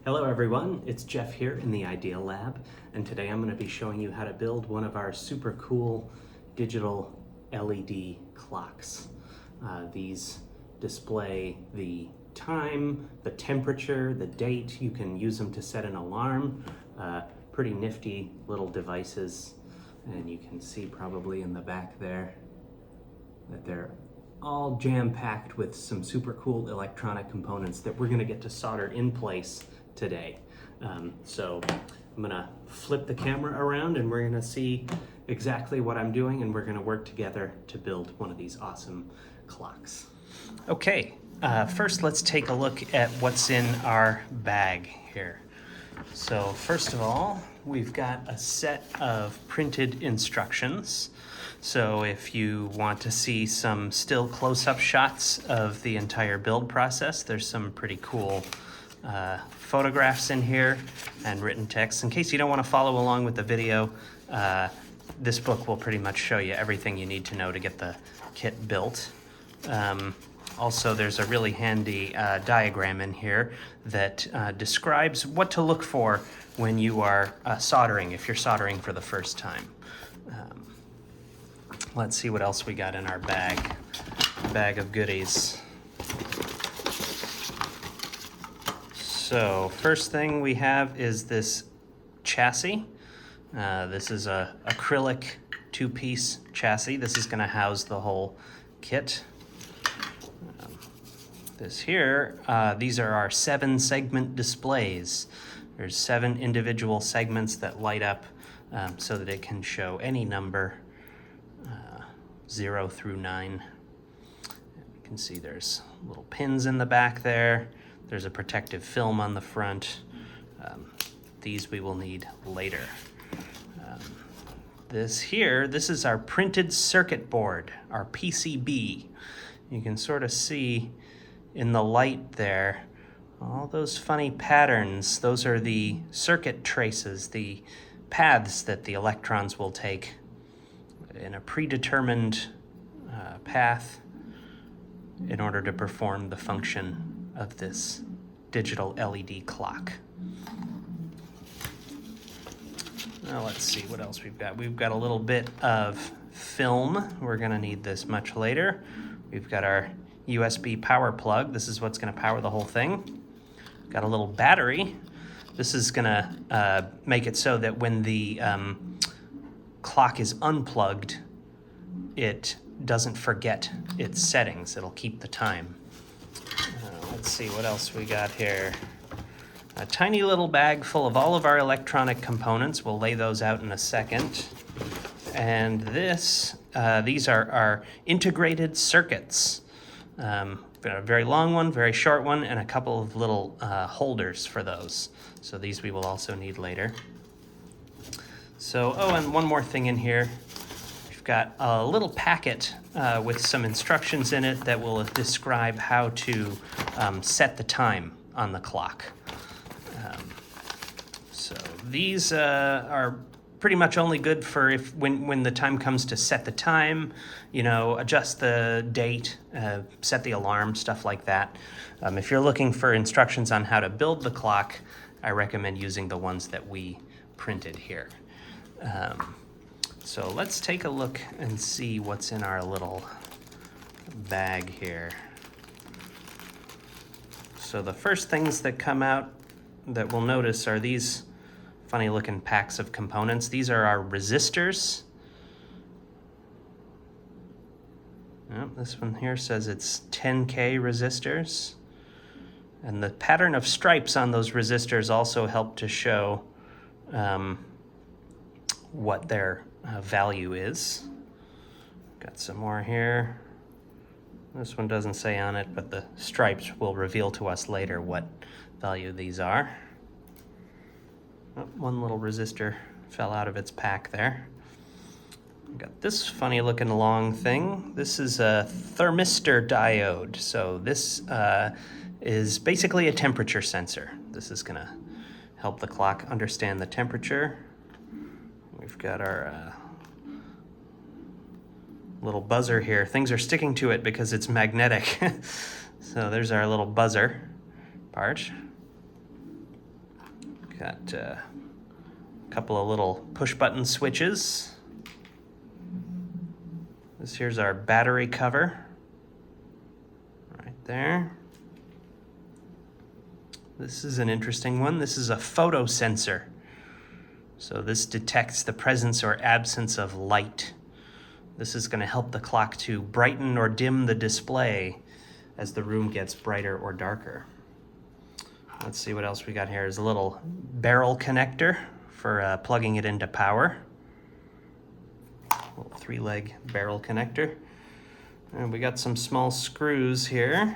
Hello everyone, it's Jeff here in the Idea Lab, and today I'm going to be showing you how to build one of our super cool digital LED clocks. These display the time, the temperature, the date. You can use them to set an alarm. Pretty nifty little devices, and you can see probably in the back there that they're all jam-packed with some super cool electronic components that we're going to get to solder in place today. So I'm gonna flip the camera around and we're gonna see exactly what I'm doing, and we're gonna work together to build one of these awesome clocks. Okay, first let's take a look at what's in our bag here. So first of all, we've got a set of printed instructions. So if you want to see some still close-up shots of the entire build process, there's some pretty cool photographs in here and written text. In case you don't want to follow along with the video, this book will pretty much show you everything you need to know to get the kit built. Also, there's a really handy diagram in here that describes what to look for when you are soldering, if you're soldering for the first time. Let's see what else we got in our bag of goodies. So first thing we have is this chassis. This is a acrylic two-piece chassis. This is going to house the whole kit. This here, these are our 7-segment displays. There's 7 individual segments that light up so that it can show any number, 0 through 9. You can see there's little pins in the back there. There's a protective film on the front. These we will need later. This is our printed circuit board, our PCB. You can sort of see in the light there all those funny patterns. Those are the circuit traces, the paths that the electrons will take in a predetermined path in order to perform the function of this digital LED clock. Now let's see what else we've got. We've got a little bit of film. We're going to need this much later. We've got our USB power plug. This is what's going to power the whole thing. Got a little battery. This is going to make it so that when the clock is unplugged, it doesn't forget its settings. It'll keep the time. Let's see what else we got here. A tiny little bag full of all of our electronic components. We'll lay those out in a second. And these are our integrated circuits. Got a very long one, very short one, and a couple of little holders for those. So these we will also need later. So, and one more thing in here. We've got a little packet with some instructions in it that will describe how to set the time on the clock. So these are pretty much only good for when the time comes to set the time, adjust the date, set the alarm, stuff like that. If you're looking for instructions on how to build the clock, I recommend using the ones that we printed here. So let's take a look and see what's in our little bag here. So the first things that come out that we'll notice are these funny looking packs of components. These are our resistors. This one here says it's 10K resistors. And the pattern of stripes on those resistors also help to show what their value is. Got some more here. This one doesn't say on it, but the stripes will reveal to us later what value these are. One little resistor fell out of its pack there. Got this funny looking long thing. This is a thermistor diode. So this is basically a temperature sensor. This is gonna help the clock understand the temperature. We've got our little buzzer here. Things are sticking to it because it's magnetic. So there's our little buzzer part. Got a couple of little push button switches. Here's our battery cover right there. This is an interesting one. This is a photo sensor. So this detects the presence or absence of light. This is going to help the clock to brighten or dim the display as the room gets brighter or darker. Let's see what else we got here. There's a little barrel connector for plugging it into power. Little 3-leg barrel connector. And we got some small screws here.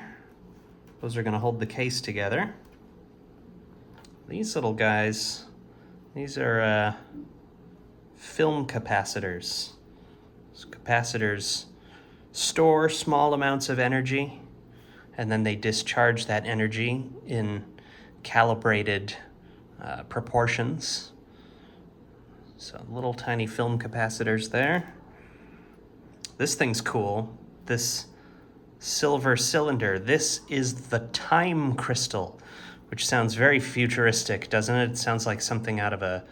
Those are going to hold the case together. These little guys, these are film capacitors. So capacitors store small amounts of energy, and then they discharge that energy in calibrated proportions. So little tiny film capacitors there. This thing's cool. This silver cylinder, this is the time crystal, which sounds very futuristic, doesn't it? It sounds like something out of a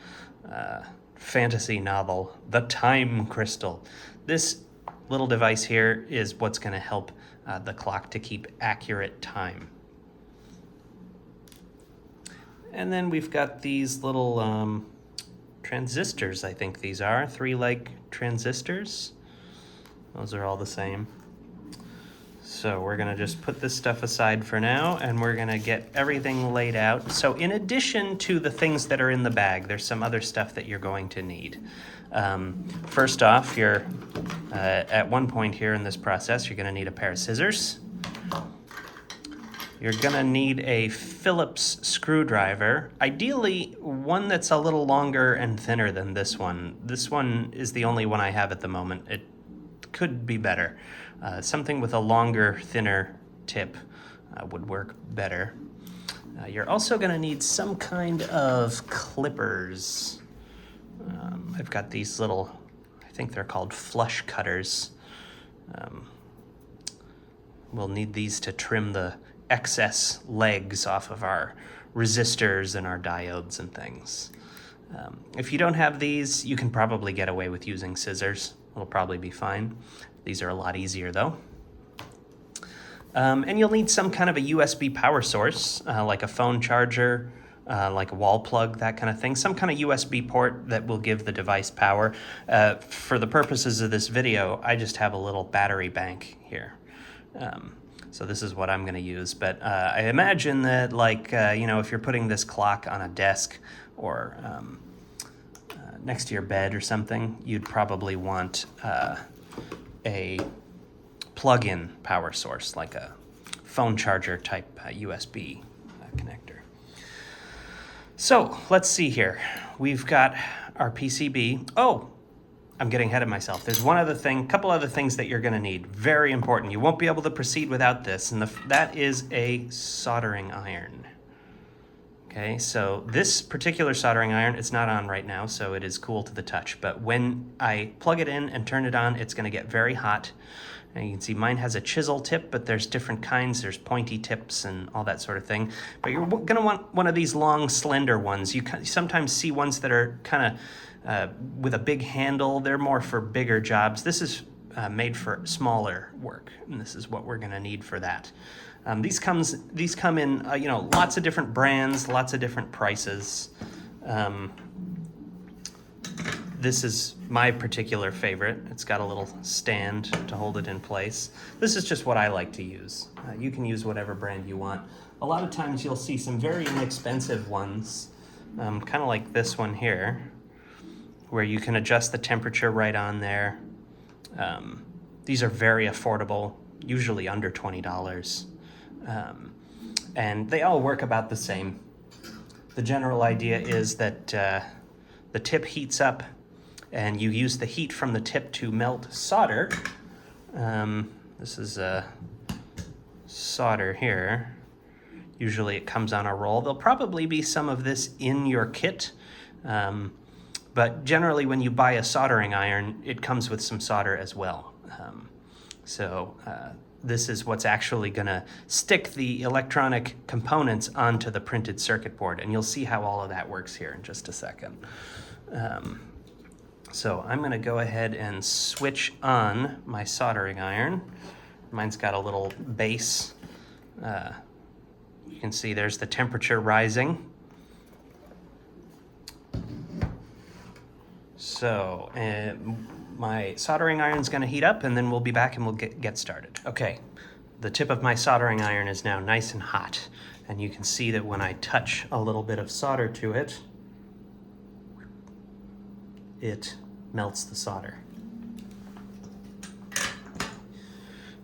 fantasy novel. The time crystal. This little device here is what's going to help the clock to keep accurate time. And then we've got these little transistors, I think these are, 3-leg transistors. Those are all the same. So we're gonna just put this stuff aside for now, and we're gonna get everything laid out. So in addition to the things that are in the bag, there's some other stuff that you're going to need. First off, you're at one point here in this process, you're gonna need a pair of scissors. You're gonna need a Phillips screwdriver, ideally one that's a little longer and thinner than this one. This one is the only one I have at the moment. It could be better. Something with a longer, thinner tip would work better. You're also gonna need some kind of clippers. I've got these little, I think they're called flush cutters. We'll need these to trim the excess legs off of our resistors and our diodes and things. If you don't have these, you can probably get away with using scissors. It'll probably be fine. These are a lot easier though. And you'll need some kind of a USB power source, like a phone charger, like a wall plug, that kind of thing. Some kind of USB port that will give the device power. For the purposes of this video, I just have a little battery bank here. So this is what I'm going to use. But I imagine that, like, if you're putting this clock on a desk or next to your bed or something, you'd probably want a plug-in power source, like a phone charger type USB connector. So let's see here. We've got our PCB. Oh, I'm getting ahead of myself. There's one other thing, couple other things that you're going to need. Very important. You won't be able to proceed without this, and that is a soldering iron. Okay, so this particular soldering iron, it's not on right now, so it is cool to the touch. But when I plug it in and turn it on, it's going to get very hot. And you can see mine has a chisel tip, but there's different kinds. There's pointy tips and all that sort of thing. But you're going to want one of these long, slender ones. You sometimes see ones that are kind of with a big handle. They're more for bigger jobs. This is made for smaller work, and this is what we're going to need for that. These come in lots of different brands, lots of different prices. This is my particular favorite. It's got a little stand to hold it in place. This is just what I like to use. You can use whatever brand you want. A lot of times you'll see some very inexpensive ones, kind of like this one here, where you can adjust the temperature right on there. These are very affordable, usually under $20. And they all work about the same. The general idea is that the tip heats up and you use the heat from the tip to melt solder. This is solder here. Usually it comes on a roll. There'll probably be some of this in your kit, but generally when you buy a soldering iron, it comes with some solder as well. So this is what's actually going to stick the electronic components onto the printed circuit board. And you'll see how all of that works here in just a second. So I'm going to go ahead and switch on my soldering iron. Mine's got a little base. You can see there's the temperature rising. So my soldering iron's going to heat up, and then we'll be back and we'll get started. Okay, the tip of my soldering iron is now nice and hot, and you can see that when I touch a little bit of solder to it, it melts the solder.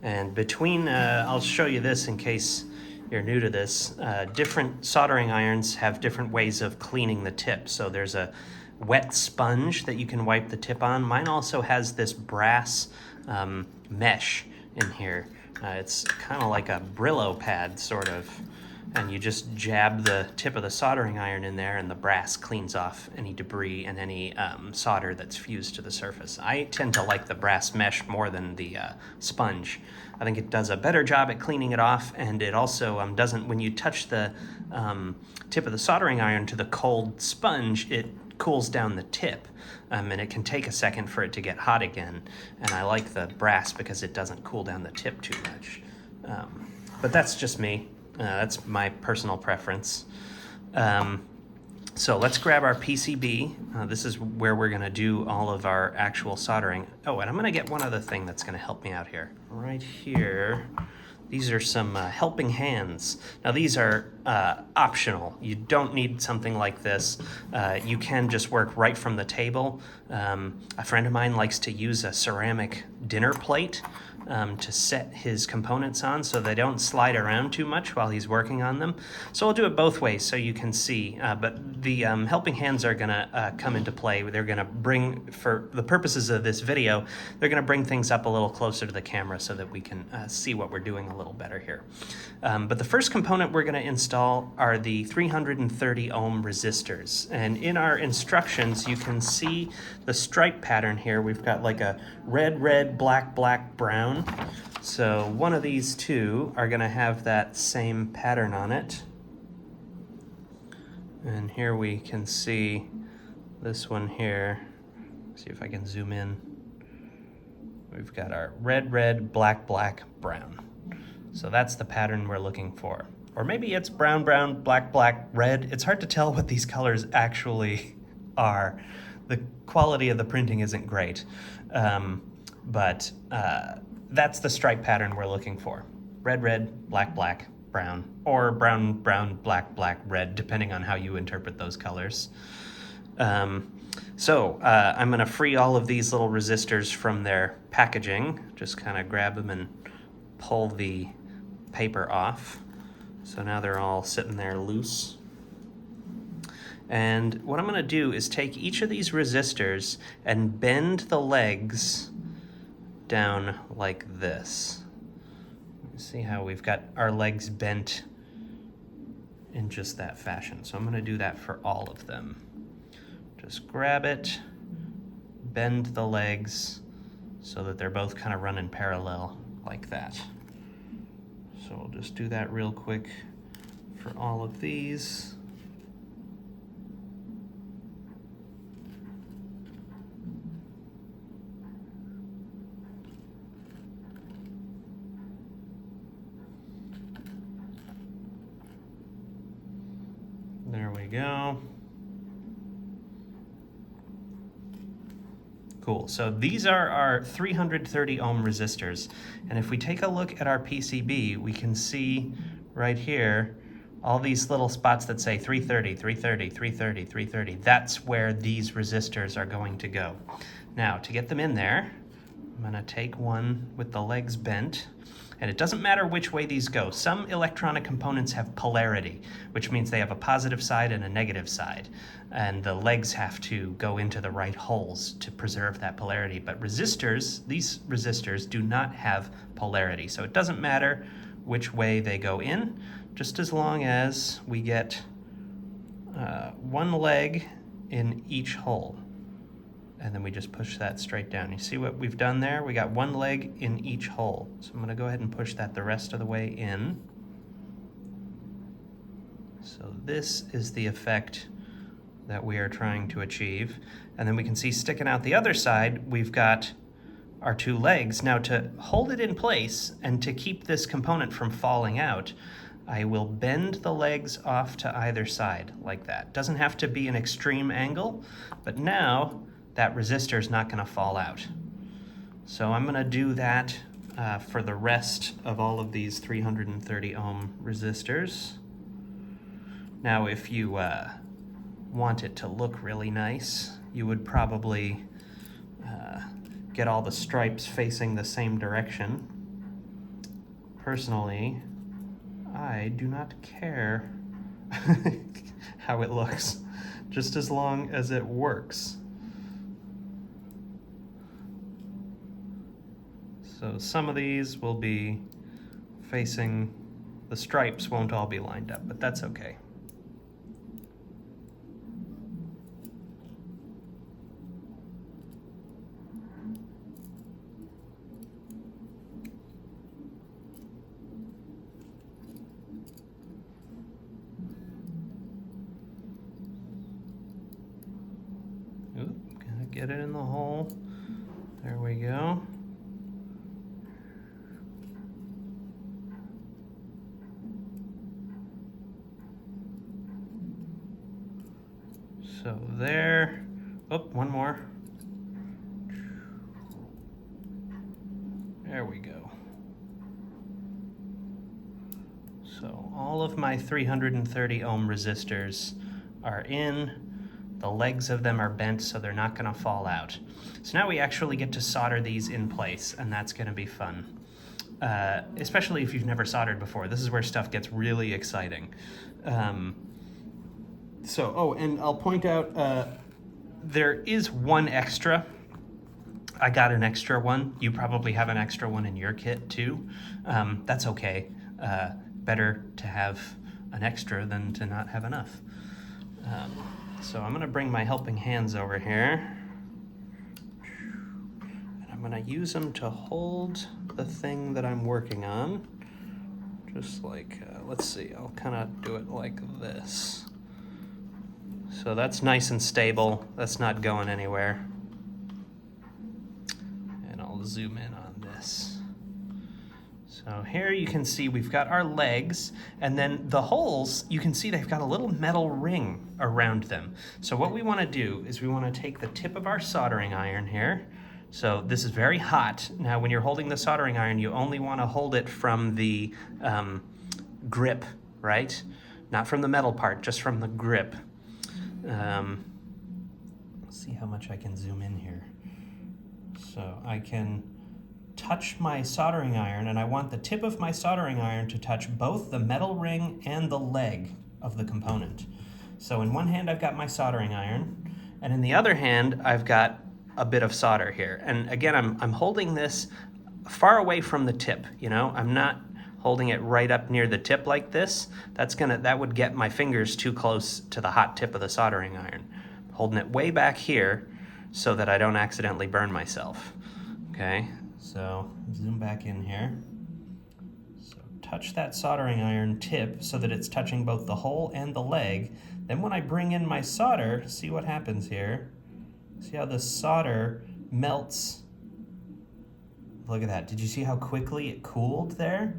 And between, I'll show you this in case you're new to this, different soldering irons have different ways of cleaning the tip. So there's a wet sponge that you can wipe the tip on. Mine also has this brass mesh in here. It's kind of like a Brillo pad, sort of. And you just jab the tip of the soldering iron in there, and the brass cleans off any debris and any solder that's fused to the surface. I tend to like the brass mesh more than the sponge. I think it does a better job at cleaning it off, and it also doesn't, when you touch the tip of the soldering iron to the cold sponge, it cools down the tip, and it can take a second for it to get hot again. And I like the brass because it doesn't cool down the tip too much. But that's just me. That's my personal preference. So let's grab our PCB. This is where we're going to do all of our actual soldering. Oh, and I'm going to get one other thing that's going to help me out here. Right here, these are some helping hands. Now these are optional. You don't need something like this. You can just work right from the table. A friend of mine likes to use a ceramic dinner plate to set his components on so they don't slide around too much while he's working on them. So I'll do it both ways so you can see, but the helping hands are gonna come into play. They're gonna bring, for the purposes of this video, they're gonna bring things up a little closer to the camera so that we can see what we're doing a little better here. But the first component we're gonna install are the 330 ohm resistors. And in our instructions, you can see the stripe pattern here. We've got like a red, red, black, black, brown. So one of these two are going to have that same pattern on it. And here we can see this one here. See if I can zoom in. We've got our red, red, black, black, brown. So that's the pattern we're looking for. Or maybe it's brown, brown, black, black, red. It's hard to tell what these colors actually are. The quality of the printing isn't great. But that's the stripe pattern we're looking for. Red, red, black, black, brown, or brown, brown, black, black, red, depending on how you interpret those colors. So I'm gonna free all of these little resistors from their packaging. Just kind of grab them and pull the paper off. So now they're all sitting there loose. And what I'm gonna do is take each of these resistors and bend the legs down like this. See how we've got our legs bent in just that fashion. So I'm going to do that for all of them. Just grab it, bend the legs so that they're both kind of running parallel like that. So we'll just do that real quick for all of these. There we go. Cool, so these are our 330 ohm resistors. And if we take a look at our PCB, we can see right here, all these little spots that say 330, 330, 330, 330. That's where these resistors are going to go. Now, to get them in there, I'm gonna take one with the legs bent. And it doesn't matter which way these go. Some electronic components have polarity, which means they have a positive side and a negative side. And the legs have to go into the right holes to preserve that polarity. But resistors, these resistors do not have polarity. So it doesn't matter which way they go in, just as long as we get one leg in each hole. and then we just push that straight down. You see what we've done there? We got one leg in each hole. So I'm gonna go ahead and push that the rest of the way in. So this is the effect that we are trying to achieve. And then we can see sticking out the other side, we've got our two legs. Now to hold it in place and to keep this component from falling out, I will bend the legs off to either side like that. Doesn't have to be an extreme angle, but now that resistor is not gonna fall out. So I'm gonna do that for the rest of all of these 330 ohm resistors. Now if you want it to look really nice, you would probably get all the stripes facing the same direction. Personally, I do not care how it looks, just as long as it works. So some of these will be facing, the stripes won't all be lined up, but that's okay. Gotta get it in the hole. There we go. So there. Oh, one more. There we go. So all of my 330 ohm resistors are in. The legs of them are bent, so they're not gonna fall out. So now we actually get to solder these in place, and that's gonna be fun. Especially if you've never soldered before. This is where stuff gets really exciting. And I'll point out, there is one extra. I got an extra one. You probably have an extra one in your kit too. That's okay. Better to have an extra than to not have enough. So I'm gonna bring my helping hands over here. And I'm gonna use them to hold the thing that I'm working on. Just like, let's see, I'll kind of do it like this. So that's nice and stable. That's not going anywhere. And I'll zoom in on this. So here you can see we've got our legs, and then the holes, you can see they've got a little metal ring around them. So what we want to do is we want to take the tip of our soldering iron here. So this is very hot. Now when you're holding the soldering iron, you only want to hold it from the grip, right? Not from the metal part, just from the grip. Let's see how much I can zoom in here. So I can touch my soldering iron, and I want the tip of my soldering iron to touch both the metal ring and the leg of the component. So in one hand I've got my soldering iron, and in the other hand I've got a bit of solder here. And again, I'm holding this far away from the tip, you know? I'm not holding it right up near the tip like this. That would get my fingers too close to the hot tip of the soldering iron. Holding it way back here so that I don't accidentally burn myself, okay? So zoom back in here. So touch that soldering iron tip so that it's touching both the hole and the leg. Then when I bring in my solder, see what happens here. See how the solder melts. Look at that. Did you see how quickly it cooled there?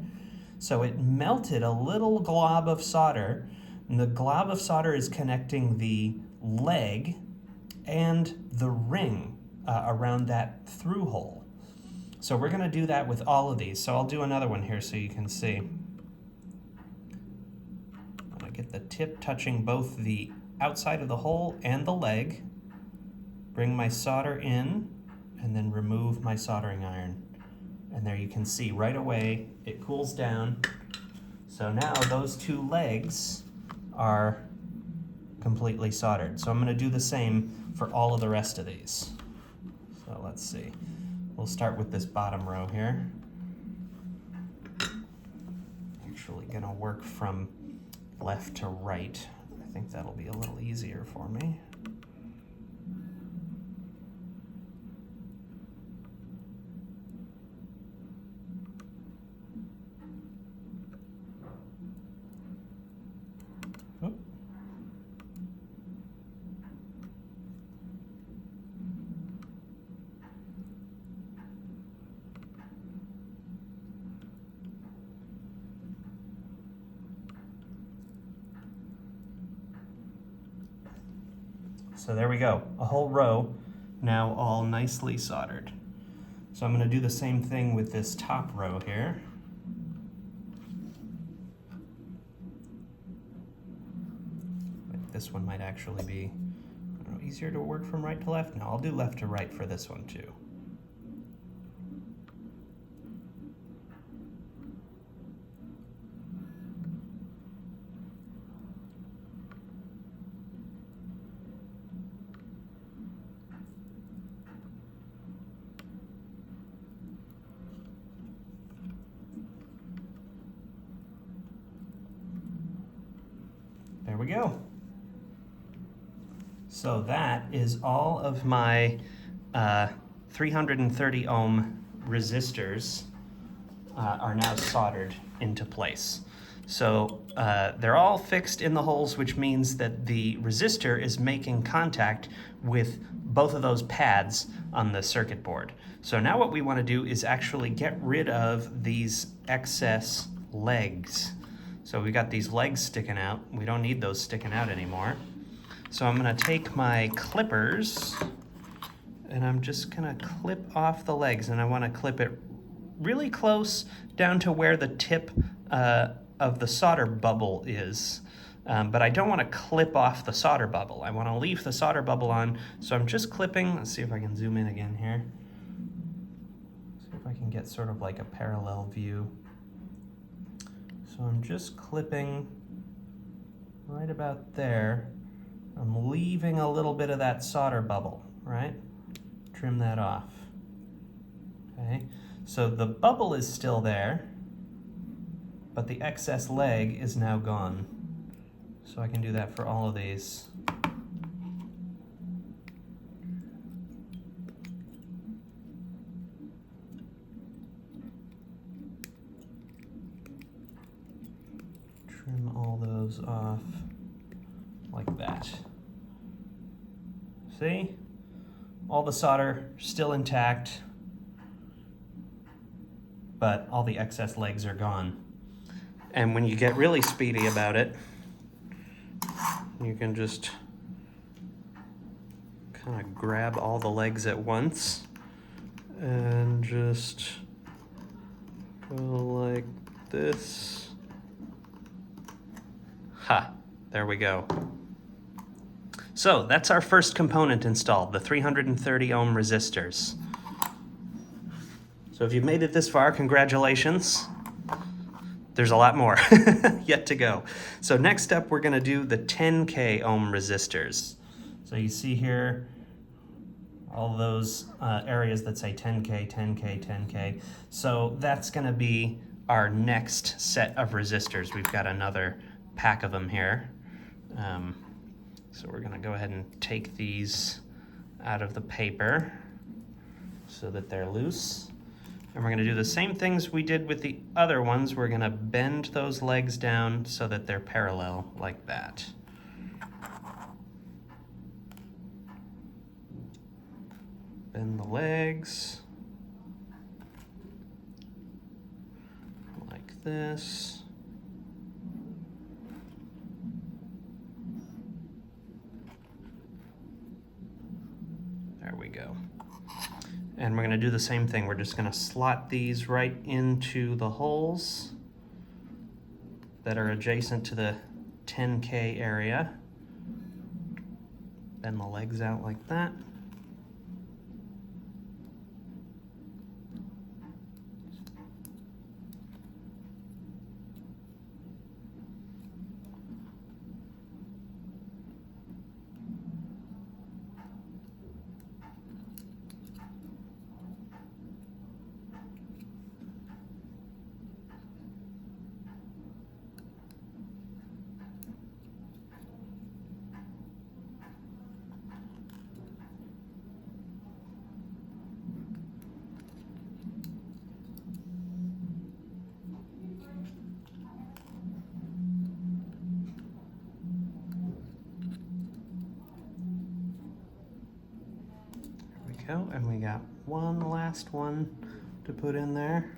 So it melted a little glob of solder, and the glob of solder is connecting the leg and the ring around that through hole. So we're gonna do that with all of these. So I'll do another one here so you can see. I'm gonna get the tip touching both the outside of the hole and the leg, bring my solder in, and then remove my soldering iron. And there you can see right away, it cools down. So now those two legs are completely soldered. So I'm gonna do the same for all of the rest of these. So let's see. We'll start with this bottom row here. Actually gonna work from left to right. I think that'll be a little easier for me. So there we go, a whole row now all nicely soldered. So I'm going to do the same thing with this top row here. This one might actually be, I don't know, easier to work from right to left. No, I'll do left to right for this one too. There we go. So that is all of my 330 ohm resistors are now soldered into place. So they're all fixed in the holes, which means that the resistor is making contact with both of those pads on the circuit board. So now what we want to do is actually get rid of these excess legs. So we got these legs sticking out. We don't need those sticking out anymore. So I'm gonna take my clippers and I'm just gonna clip off the legs, and I wanna clip it really close down to where the tip of the solder bubble is. But I don't wanna clip off the solder bubble. I wanna leave the solder bubble on, so I'm just clipping. Let's see if I can zoom in again here. See if I can get sort of like a parallel view. So I'm just clipping right about there. I'm leaving a little bit of that solder bubble, right? Trim that off. Okay, so the bubble is still there, but the excess leg is now gone. So I can do that for all of these. Trim all those off like that. See? All the solder still intact, but all the excess legs are gone. And when you get really speedy about it, you can just kind of grab all the legs at once and just go like this. Ha, there we go. So that's our first component installed, the 330 ohm resistors. So if you've made it this far, congratulations. There's a lot more yet to go. So next up, we're gonna do the 10K ohm resistors. So you see here, all those areas that say 10K, 10K, 10K. So that's gonna be our next set of resistors. We've got another pack of them here. So we're gonna go ahead and take these out of the paper so that they're loose. And we're gonna do the same things we did with the other ones. We're gonna bend those legs down so that they're parallel like that. Bend the legs like this. There we go. And we're gonna do the same thing. We're just gonna slot these right into the holes that are adjacent to the 10K area. Bend the legs out like that. And we got one last one to put in there.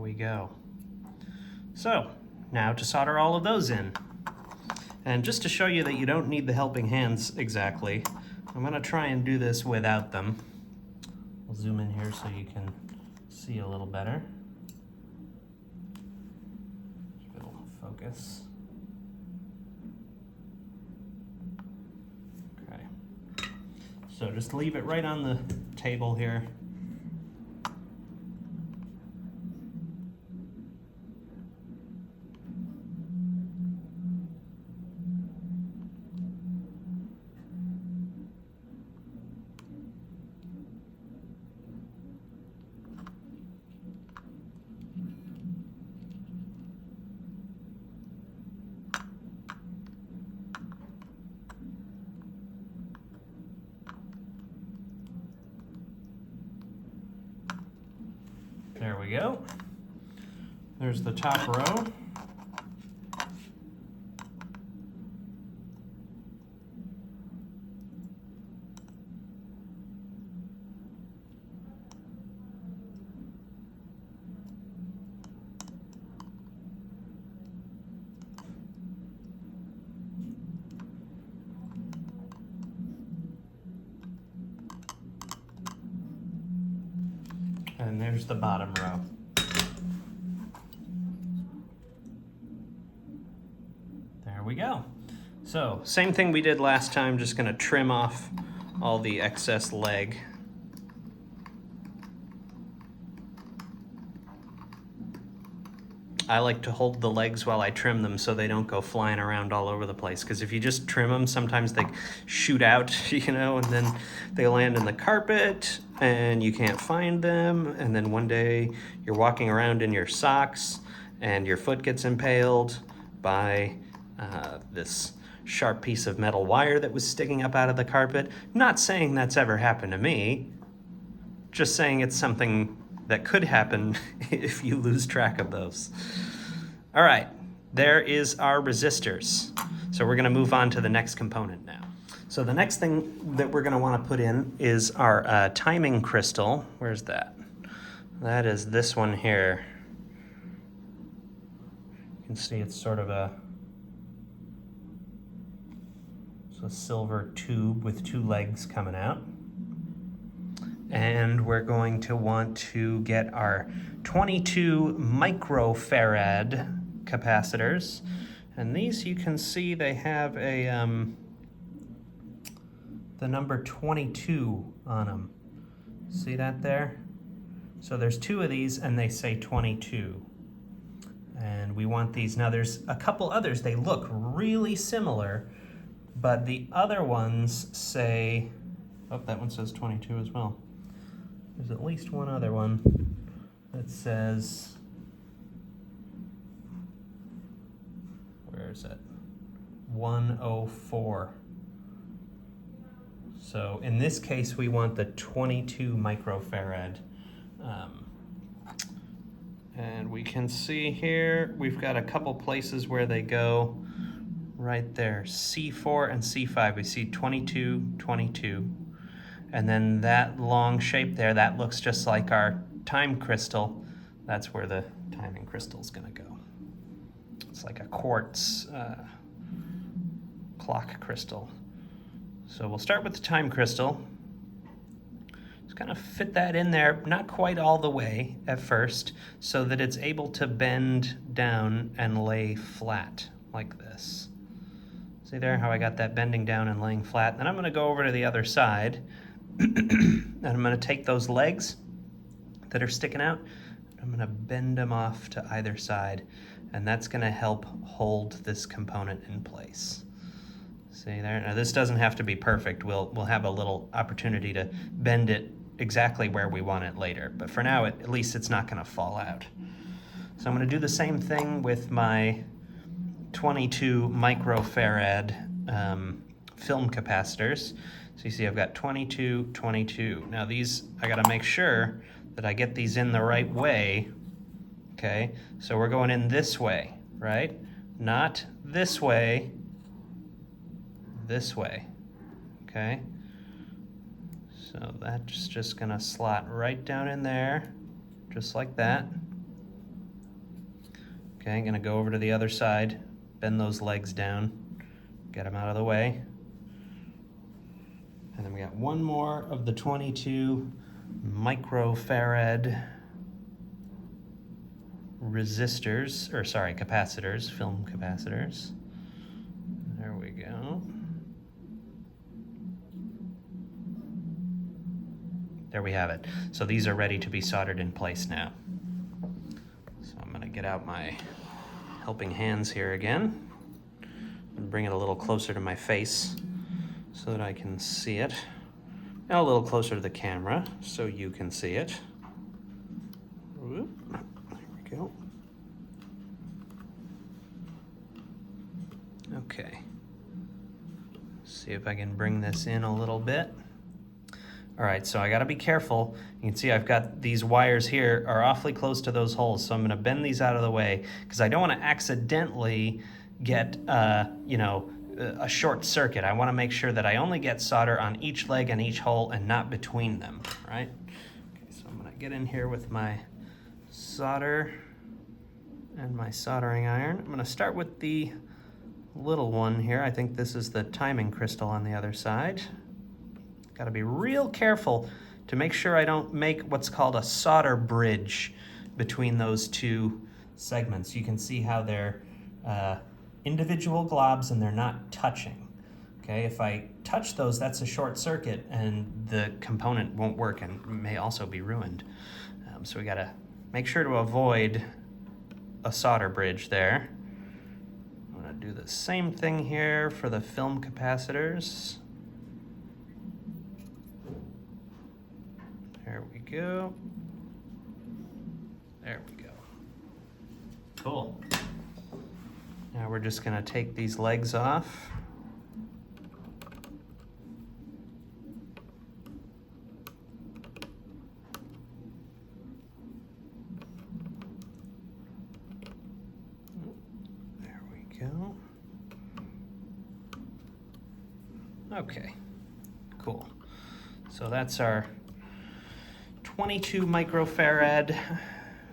we go. So now to solder all of those in. And just to show you that you don't need the helping hands exactly, I'm gonna try and do this without them. I'll zoom in here so you can see a little better. It'll focus. Okay. So just leave it right on the table here. There we go. There's the top row. And there's the bottom row. There we go. So, same thing we did last time, just gonna trim off all the excess leg. I like to hold the legs while I trim them so they don't go flying around all over the place, because if you just trim them, sometimes they shoot out, you know, and then they land in the carpet and you can't find them, and then one day you're walking around in your socks and your foot gets impaled by this sharp piece of metal wire that was sticking up out of the carpet. Not saying that's ever happened to me, just saying it's something that could happen if you lose track of those. All right, there is our resistors. So we're gonna move on to the next component now. So the next thing that we're gonna wanna put in is our timing crystal. Where's that? That is this one here. You can see it's sort of a silver tube with two legs coming out. And we're going to want to get our 22 microfarad capacitors. And these, you can see they have a the number 22 on them. See that there? So there's two of these and they say 22. And we want these. Now there's a couple others, they look really similar, but the other ones say, oh, that one says 22 as well. There's at least one other one that says, where is it? 104. So in this case, we want the 22 microfarad. And we can see here, we've got a couple places where they go right there. C4 and C5, we see 22, 22. And then that long shape there, that looks just like our time crystal. That's where the timing crystal is gonna go. It's like a quartz clock crystal. So we'll start with the time crystal. Just kind of fit that in there, not quite all the way at first, so that it's able to bend down and lay flat like this. See there how I got that bending down and laying flat? Then I'm gonna go over to the other side and I'm gonna take those legs that are sticking out, I'm gonna bend them off to either side, and that's gonna help hold this component in place. See there? Now this doesn't have to be perfect. We'll have a little opportunity to bend it exactly where we want it later, but for now, at least it's not gonna fall out. So I'm gonna do the same thing with my 22 microfarad film capacitors. So you see I've got 22, 22. Now these, I gotta make sure that I get these in the right way, okay? So we're going in this way, right? Not this way, okay? So that's just gonna slot right down in there, just like that. Okay, I'm gonna go over to the other side, bend those legs down, get them out of the way. And then we got one more of the 22 microfarad resistors, or sorry, capacitors, film capacitors. There we go. There we have it. So these are ready to be soldered in place now. So I'm gonna get out my helping hands here again and bring it a little closer to my face so that I can see it. And a little closer to the camera so you can see it. Whoop. There we go. Okay. See if I can bring this in a little bit. All right, so I gotta be careful. You can see I've got these wires here are awfully close to those holes, so I'm gonna bend these out of the way because I don't wanna accidentally get, a short circuit. I wanna make sure that I only get solder on each leg and each hole and not between them, right? Okay, so I'm gonna get in here with my solder and my soldering iron. I'm gonna start with the little one here. I think this is the timing crystal on the other side. Got to be real careful to make sure I don't make what's called a solder bridge between those two segments. You can see how they're individual globs and they're not touching. Okay, if I touch those, that's a short circuit and the component won't work and may also be ruined. So we got to make sure to avoid a solder bridge there. I'm going to do the same thing here for the film capacitors. There we go. There we go. Cool. Now we're just going to take these legs off. There we go. Okay, cool. So that's our 22 microfarad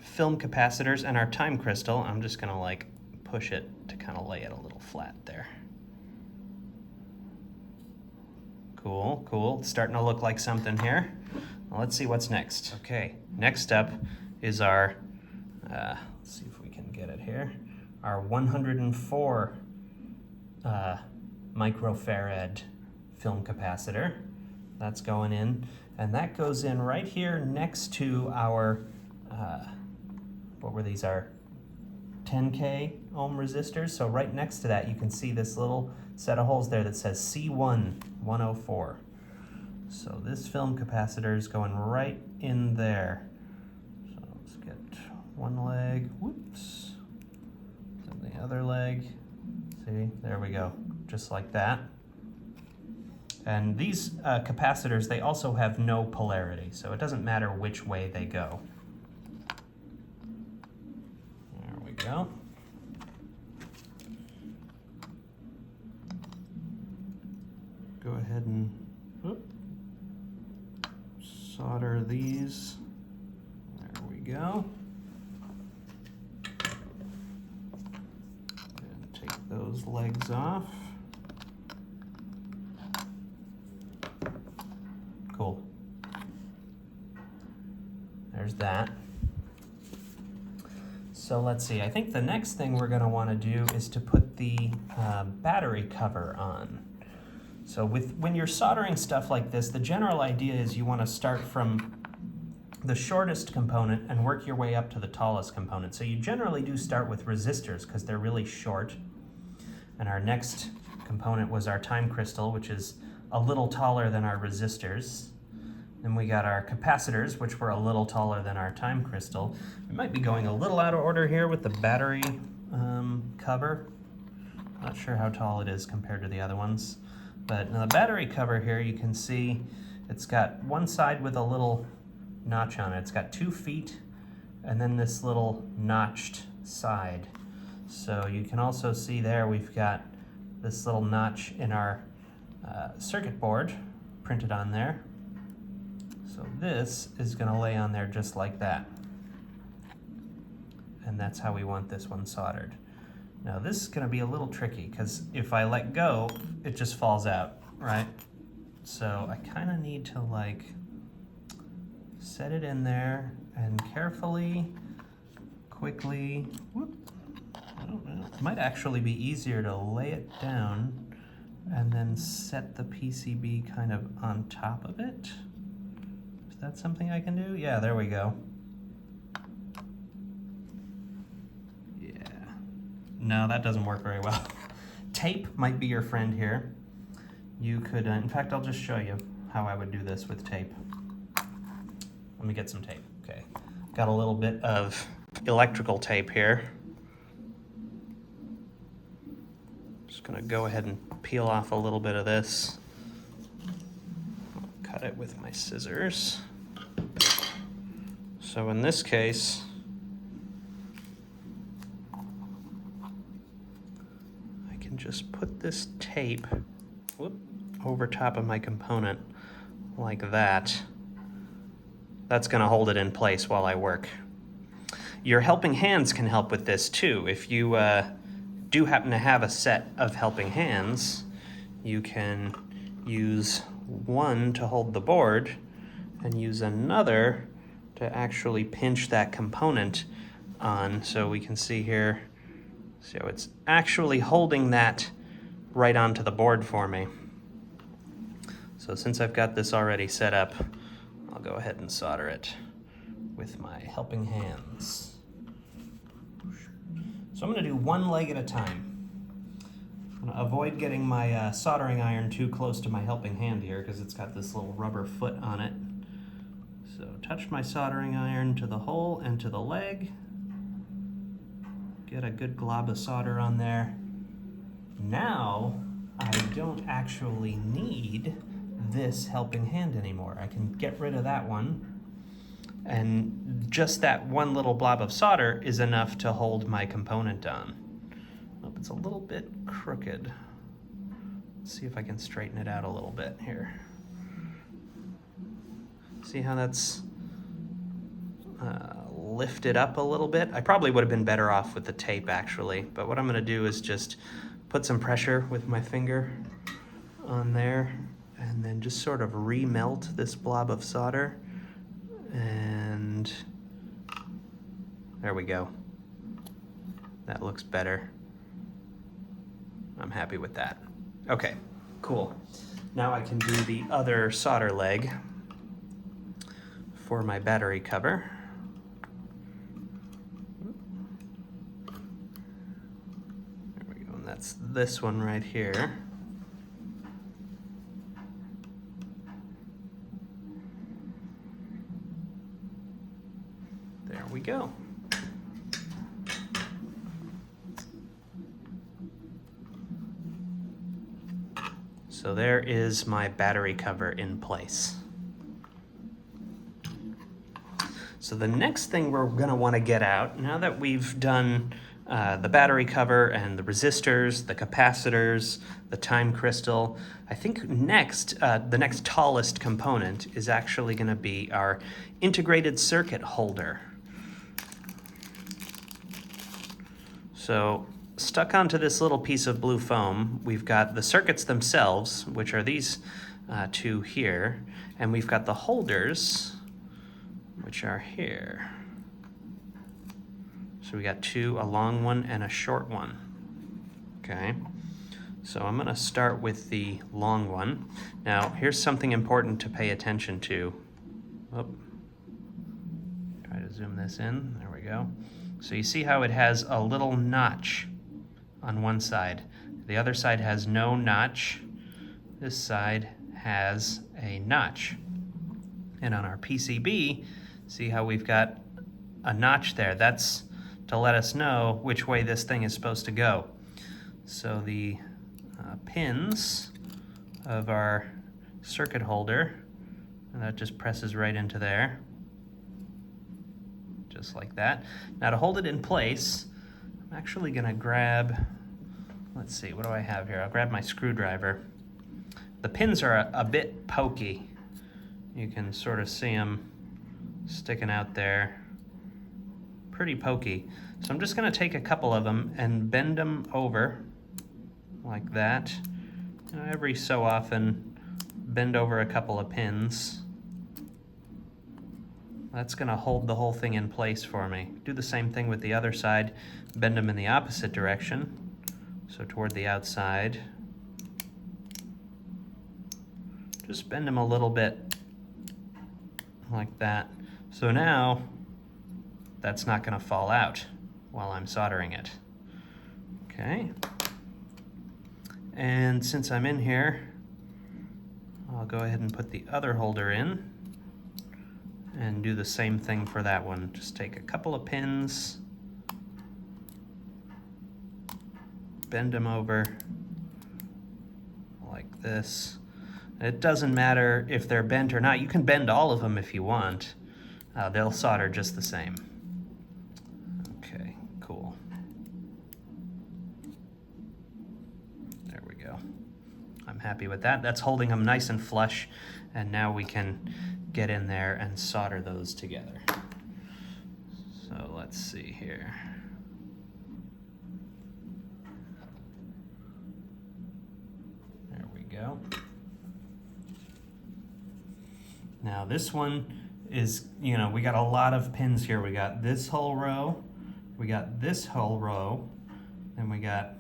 film capacitors and our time crystal. I'm just gonna like push it to kind of lay it a little flat there. Cool, cool. It's starting to look like something here. Well, let's see what's next. Okay, next up is our, let's see if we can get it here, our 104 microfarad film capacitor. That's going in. And that goes in right here next to our, what were these, our 10K ohm resistors. So right next to that, you can see this little set of holes there that says C1 104. So this film capacitor is going right in there. So let's get one leg, whoops, then the other leg. See, there we go, just like that. And these capacitors, they also have no polarity, so it doesn't matter which way they go. There we go. Go ahead and solder these. There we go. And take those legs off. Cool. There's that. So let's see, I think the next thing we're gonna wanna do is to put the battery cover on. So when you're soldering stuff like this, the general idea is you wanna start from the shortest component and work your way up to the tallest component. So you generally do start with resistors because they're really short. And our next component was our time crystal, which is a little taller than our resistors. Then we got our capacitors, which were a little taller than our time crystal. We might be going a little out of order here with the battery cover. Not sure how tall it is compared to the other ones. But in the battery cover here, you can see it's got one side with a little notch on it. It's got 2 feet and then this little notched side. So you can also see there we've got this little notch in our circuit board printed on there. So this is going to lay on there just like that. and that's how we want this one soldered. Now this is gonna be a little tricky because if I let go, it just falls out, right? So I kind of need to like set it in there and carefully, quickly, whoop, I don't know. It might actually be easier to lay it down and then set the PCB kind of on top of it. Is that something I can do? Yeah, there we go. Yeah. No, that doesn't work very well. Tape might be your friend here. You could, in fact, I'll just show you how I would do this with tape. Let me get some tape. Okay. Got a little bit of electrical tape here. Just gonna go ahead and peel off a little bit of this. I'll cut it with my scissors. So in this case, I can just put this tape over top of my component like that. That's gonna hold it in place while I work. Your helping hands can help with this too. If you do happen to have a set of helping hands, you can use one to hold the board and use another to actually pinch that component on. So we can see here, so it's actually holding that right onto the board for me. So since I've got this already set up, I'll go ahead and solder it with my helping hands. So I'm gonna do one leg at a time. I'm gonna avoid getting my soldering iron too close to my helping hand here because it's got this little rubber foot on it. So touch my soldering iron to the hole and to the leg. Get a good glob of solder on there. Now I don't actually need this helping hand anymore. I can get rid of that one. And just that one little blob of solder is enough to hold my component on. Oh, it's a little bit crooked. Let's see if I can straighten it out a little bit here. See how that's lifted up a little bit? I probably would have been better off with the tape actually, but what I'm gonna do is just put some pressure with my finger on there and then just sort of remelt this blob of solder. And there we go. That looks better. I'm happy with that. Okay, cool. Now I can do the other solder leg for my battery cover. There we go, and that's this one right here. There we go. So there is my battery cover in place. So the next thing we're gonna wanna get out, now that we've done the battery cover and the resistors, the capacitors, the time crystal, I think next, the next tallest component is actually gonna be our integrated circuit holder. So stuck onto this little piece of blue foam, we've got the circuits themselves, which are these two here, and we've got the holders, which are here. So we got two, a long one and a short one. Okay, so I'm gonna start with the long one. Now, here's something important to pay attention to. Oh, try to zoom this in, there we go. So you see how it has a little notch on one side. The other side has no notch. This side has a notch. And on our PCB, see how we've got a notch there. That's to let us know which way this thing is supposed to go. So the pins of our circuit holder, and that just presses right into there. Just like that. Now to hold it in place, I'm actually gonna grab, let's see, what do I have here? I'll grab my screwdriver. The pins are a bit pokey. You can sort of see them sticking out there pretty pokey. So I'm just gonna take a couple of them and bend them over like that. You know, every so often, bend over a couple of pins. That's gonna hold the whole thing in place for me. Do the same thing with the other side. Bend them in the opposite direction. So toward the outside. Just bend them a little bit like that. So now, that's not gonna fall out while I'm soldering it. Okay. And since I'm in here, I'll go ahead and put the other holder in and do the same thing for that one. Just take a couple of pins, bend them over like this. It doesn't matter if they're bent or not. You can bend all of them if you want. They'll solder just the same. Okay, cool. There we go. I'm happy with that. That's holding them nice and flush, and now we can get in there and solder those together. So let's see here. There we go. Now this one is, you know, we got a lot of pins here. We got this whole row, we got this whole row, and we got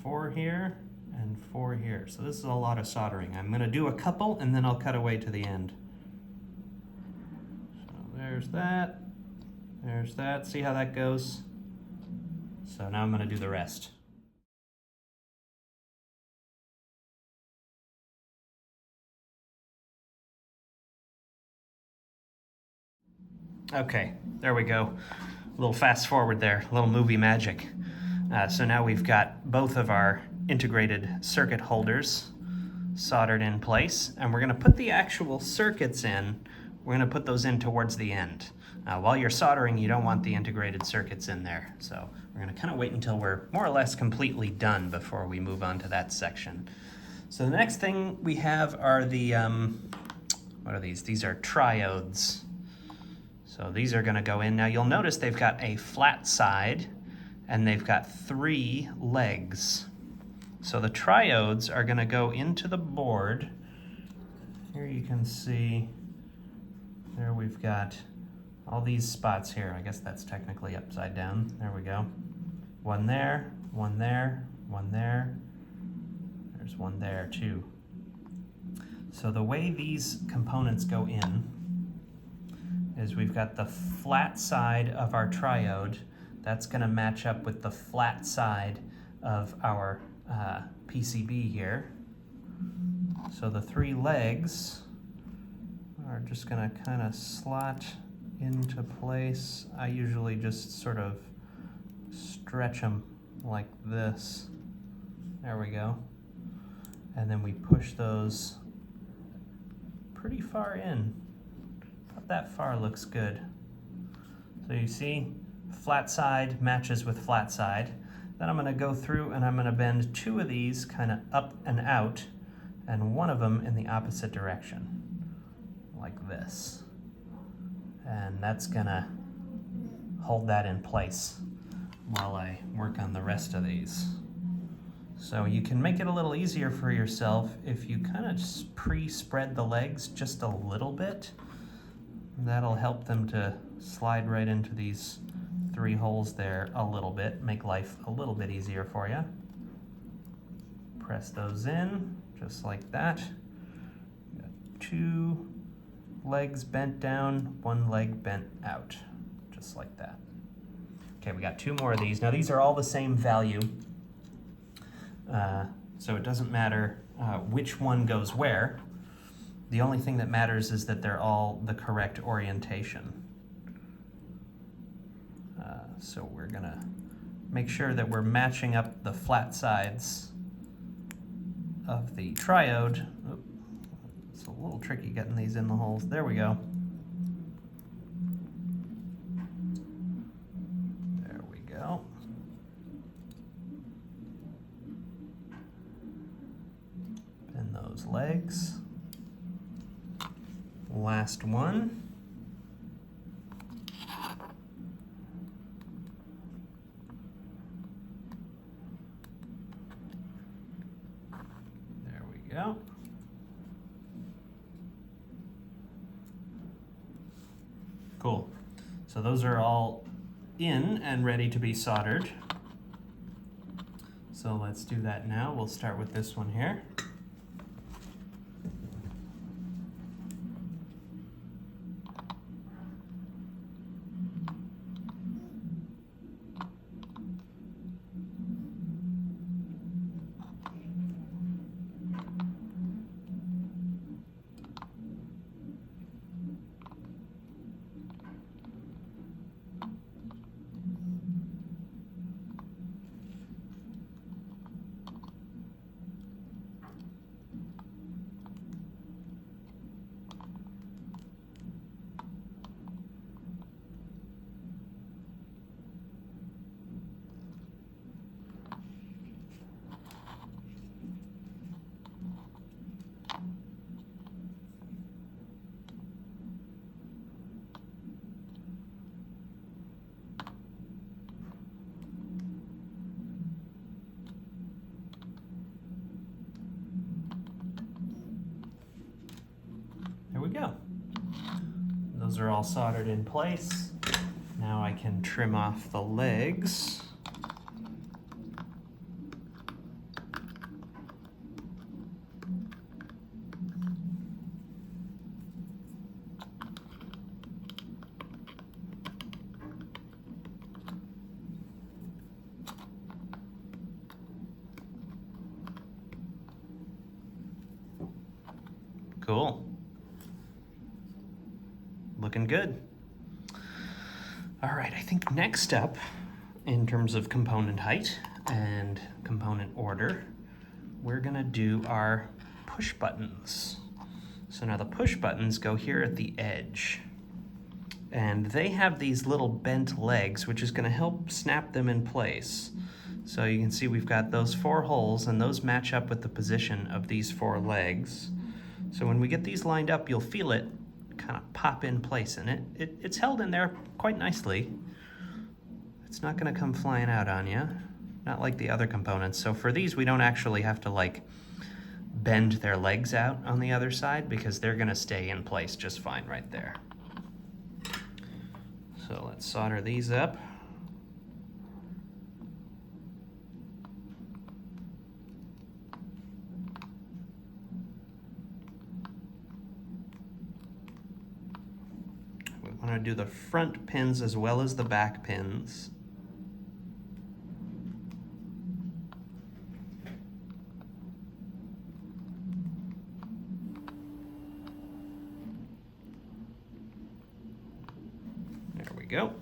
4 here and 4 here. So this is a lot of soldering. I'm gonna do a couple and then I'll cut away to the end. So there's that, there's that. See how that goes? So now I'm gonna do the rest. Okay, there we go. A little fast forward there, a little movie magic. So now we've got both of our integrated circuit holders soldered in place, and we're gonna put the actual circuits in. We're gonna put those in towards the end. While you're soldering, you don't want the integrated circuits in there. So we're gonna kind of wait until we're more or less completely done before we move on to that section. So the next thing we have are the, what are these? These are triodes. So these are gonna go in. Now you'll notice they've got a flat side and they've got 3 legs. So the triodes are gonna go into the board. Here you can see, there we've got all these spots here. I guess that's technically upside down. There we go. One there, one there, one there. There's one there too. So the way these components go in is we've got the flat side of our triode. That's gonna match up with the flat side of our PCB here. So the 3 legs are just gonna kind of slot into place. I usually just sort of stretch them like this. There we go. And then we push those pretty far in. That far looks good. So you see, flat side matches with flat side. Then I'm gonna go through and I'm gonna bend 2 of these kind of up and out, and one of them in the opposite direction, like this. And that's gonna hold that in place while I work on the rest of these. So you can make it a little easier for yourself if you kind of just pre-spread the legs just a little bit. That'll help them to slide right into these 3 holes there a little bit, make life a little bit easier for you. Press those in, just like that. Got 2 legs bent down, 1 leg bent out, just like that. Okay, we got 2 more of these. Now these are all the same value, so it doesn't matter which one goes where. The only thing that matters is that they're all the correct orientation. So we're gonna make sure that we're matching up the flat sides of the triode. Oop, it's a little tricky getting these in the holes. There we go. There we go. Bend those legs. Last one. go. Cool. So those are all in and ready to be soldered. So let's do that now. We'll start with this one here. There we go. Those are all soldered in place. Now I can trim off the legs. Cool. Looking good. All right, I think next up, in terms of component height and component order, we're gonna do our push buttons. So now the push buttons go here at the edge, and they have these little bent legs, which is gonna help snap them in place. So you can see we've got those 4 holes, and those match up with the position of these 4 legs. So when we get these lined up, you'll feel it kind of pop in place, and it's held in there quite nicely. It's not going to come flying out on you, not like the other components. So for these, we don't actually have to like bend their legs out on the other side, because they're going to stay in place just fine right there. So let's solder these up. I'm going to do the front pins as well as the back pins. There we go.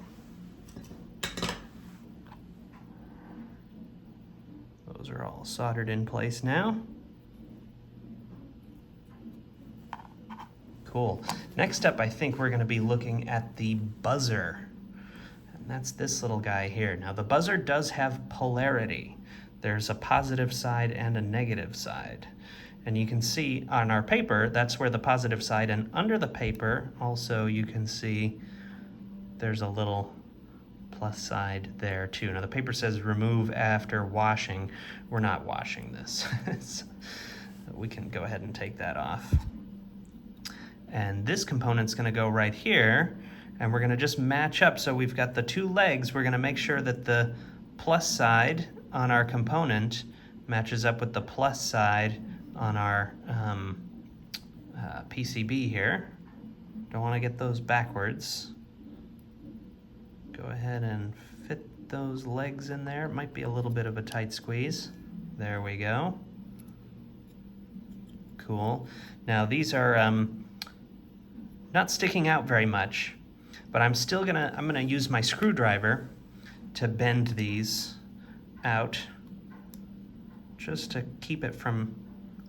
Those are all soldered in place now. Cool. Next up, I think we're going to be looking at the buzzer. And that's this little guy here. Now, the buzzer does have polarity. There's a positive side and a negative side. And you can see on our paper, that's where the positive side, and under the paper, also you can see there's a little plus side there too. Now, the paper says remove after washing. We're not washing this. So we can go ahead and take that off. And this component's going to go right here, and we're going to just match up. So we've got the 2 legs. We're going to make sure that the plus side on our component matches up with the plus side on our PCB here. Don't want to get those backwards. Go ahead and fit those legs in there. It might be a little bit of a tight squeeze. There we go. Cool. Now these are not sticking out very much, but I'm gonna use my screwdriver to bend these out, just to keep it from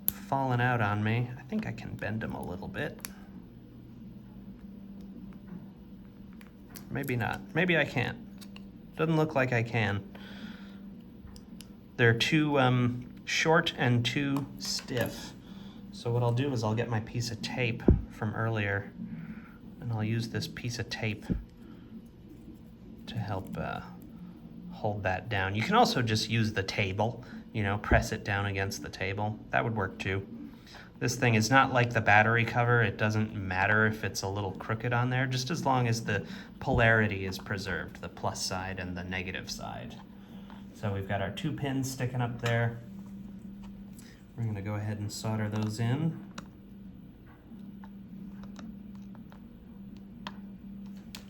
falling out on me. I think I can bend them a little bit. Maybe not. Maybe I can't. Doesn't look like I can. They're too short and too stiff. So what I'll do is I'll get my piece of tape from earlier, and I'll use this piece of tape to help hold that down. You can also just use the table, you know, press it down against the table. That would work too. This thing is not like the battery cover. It doesn't matter if it's a little crooked on there, just as long as the polarity is preserved, the plus side and the negative side. So we've got our 2 pins sticking up there. We're going to go ahead and solder those in.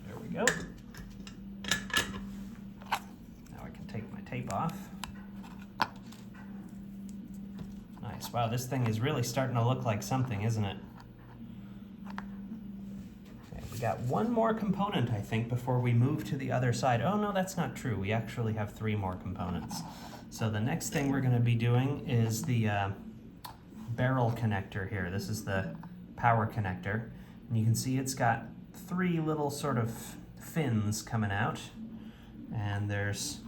There we go. Now I can take my tape off. Nice. Wow, this thing is really starting to look like something, isn't it? Okay, we got one more component, I think, before we move to the other side. Oh, no, that's not true. We actually have 3 more components. So the next thing we're going to be doing is the barrel connector here. This is the power connector. And you can see it's got 3 little sort of fins coming out. And there's,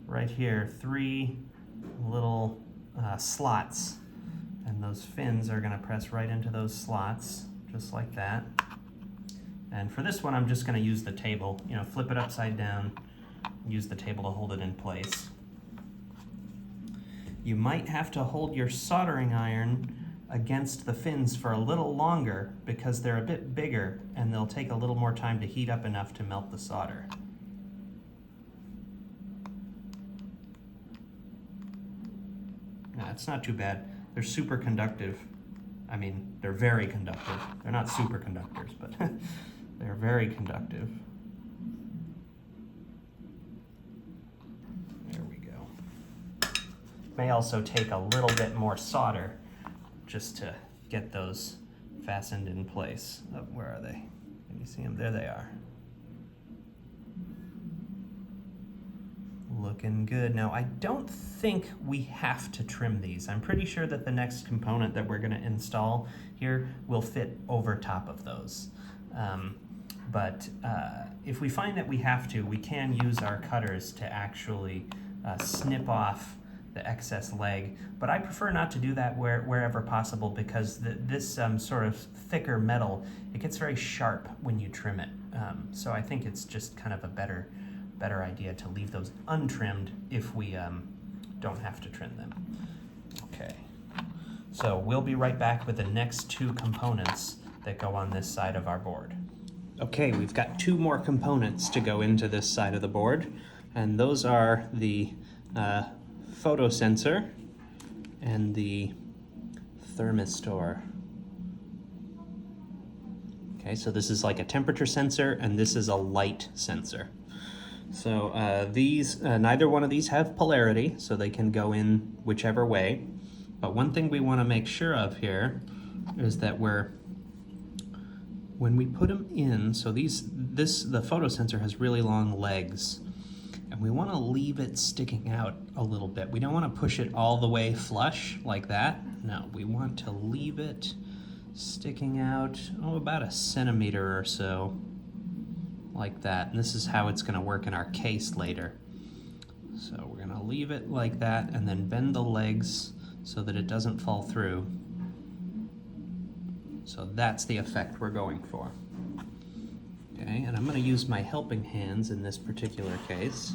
right here, 3 little slots. And those fins are going to press right into those slots, just like that. And for this one, I'm just going to use the table. You know, flip it upside down, use the table to hold it in place. You might have to hold your soldering iron against the fins for a little longer because they're a bit bigger and they'll take a little more time to heat up enough to melt the solder. It's not too bad. They're super conductive. I mean, they're very conductive. They're not superconductors, but they're very conductive. There we go. May also take a little bit more solder just to get those fastened in place. Oh, where are they? Can you see them? There they are. Looking good. Now, I don't think we have to trim these. I'm pretty sure that the next component that we're going to install here will fit over top of those. But if we find that we have to, we can use our cutters to actually snip off the excess leg. But I prefer not to do that wherever possible because this sort of thicker metal, it gets very sharp when you trim it. So I think it's just kind of a better idea to leave those untrimmed if we don't have to trim them. Okay, so we'll be right back with the next 2 components that go on this side of our board. Okay, we've got 2 more components to go into this side of the board, and those are the photo sensor and the thermistor. Okay, so this is like a temperature sensor and this is a light sensor. So these, neither one of these have polarity, so they can go in whichever way. But one thing we want to make sure of here is that when we put them in, so the photo sensor has really long legs, and we want to leave it sticking out a little bit. We don't want to push it all the way flush like that. No, we want to leave it sticking out, about 1 centimeter or so. Like that, and this is how it's going to work in our case later. So we're going to leave it like that and then bend the legs so that it doesn't fall through. So that's the effect we're going for. Okay, and I'm going to use my helping hands in this particular case.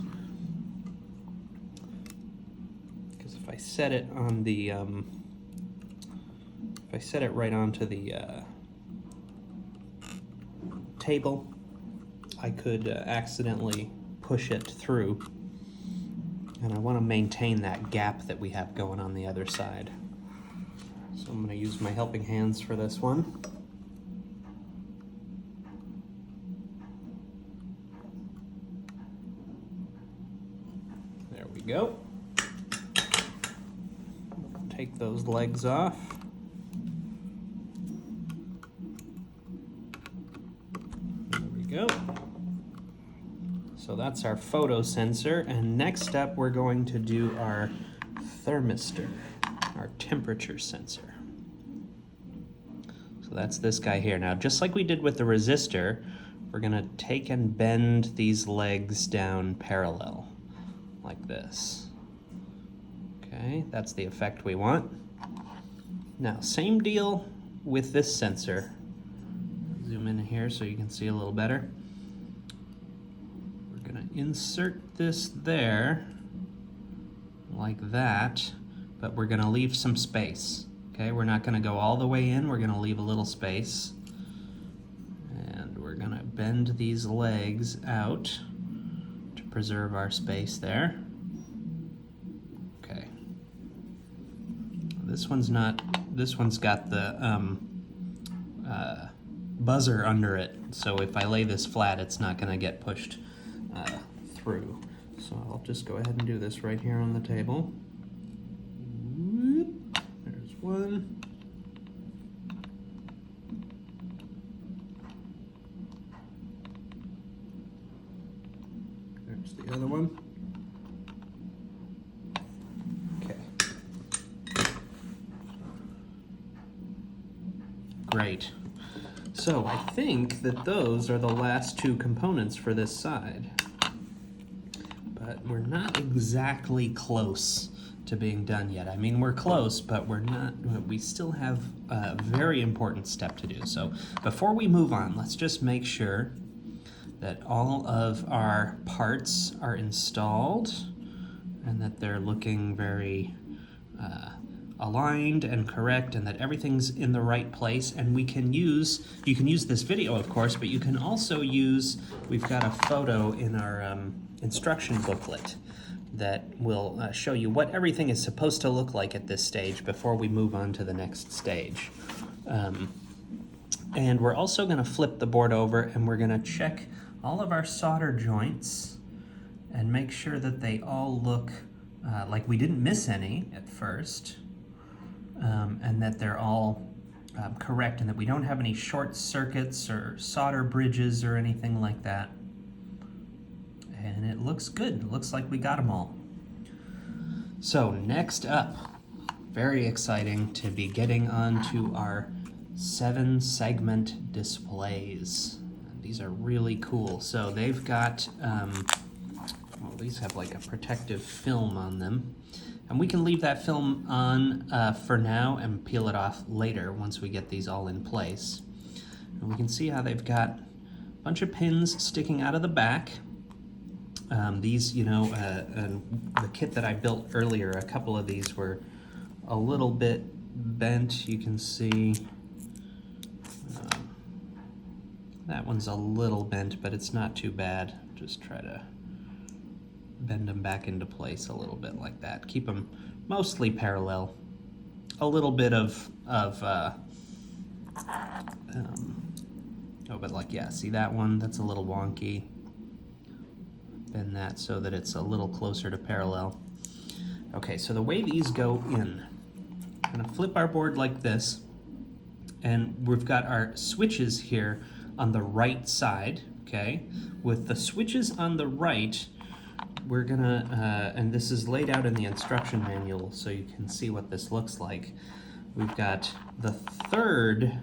Because if I set it on the, if I set it right onto the table, I could accidentally push it through, and I want to maintain that gap that we have going on the other side. So I'm going to use my helping hands for this one. There we go. Take those legs off. There we go. So that's our photo sensor, and next up we're going to do our thermistor, our temperature sensor. So that's this guy here. Now, just like we did with the resistor, we're going to take and bend these legs down parallel, like this. Okay, that's the effect we want. Now, same deal with this sensor. Zoom in here so you can see a little better. Insert this there like that, but we're going to leave some space Okay, we're not gonna go all the way in, we're gonna leave a little space. And we're gonna bend these legs out to preserve our space there. Okay. This one's got the buzzer under it, so if I lay this flat, it's not gonna get pushed through. So I'll just go ahead and do this right here on the table. There's one. There's the other one. Okay. Great. So I think that those are the last two components for this side. But we're not exactly close to being done yet. I mean, we're close, but we still have a very important step to do. So before we move on, let's just make sure that all of our parts are installed and that they're looking very aligned and correct, and that everything's in the right place. And you can use this video, of course, but you can also we've got a photo in our instruction booklet that will show you what everything is supposed to look like at this stage before we move on to the next stage. And we're also going to flip the board over, and we're going to check all of our solder joints and make sure that they all look like we didn't miss any at first, and that they're all correct, and that we don't have any short circuits or solder bridges or anything like that. And it looks good. It looks like we got them all. So next up, very exciting to be getting onto our 7-segment displays. These are really cool. So they've got, well, these have like a protective film on them. And we can leave that film on for now and peel it off later once we get these all in place. And we can see how they've got a bunch of pins sticking out of the back. These, the kit that I built earlier, a couple of these were a little bit bent. You can see that one's a little bent, but it's not too bad. Just try to bend them back into place a little bit like that. Keep them mostly parallel. A little bit but like, yeah, see that one? That's a little wonky. Bend that so that it's a little closer to parallel. Okay, so the way these go in, I'm gonna flip our board like this, and we've got our switches here on the right side, okay? With the switches on the right, we're gonna, and this is laid out in the instruction manual so you can see what this looks like. We've got the third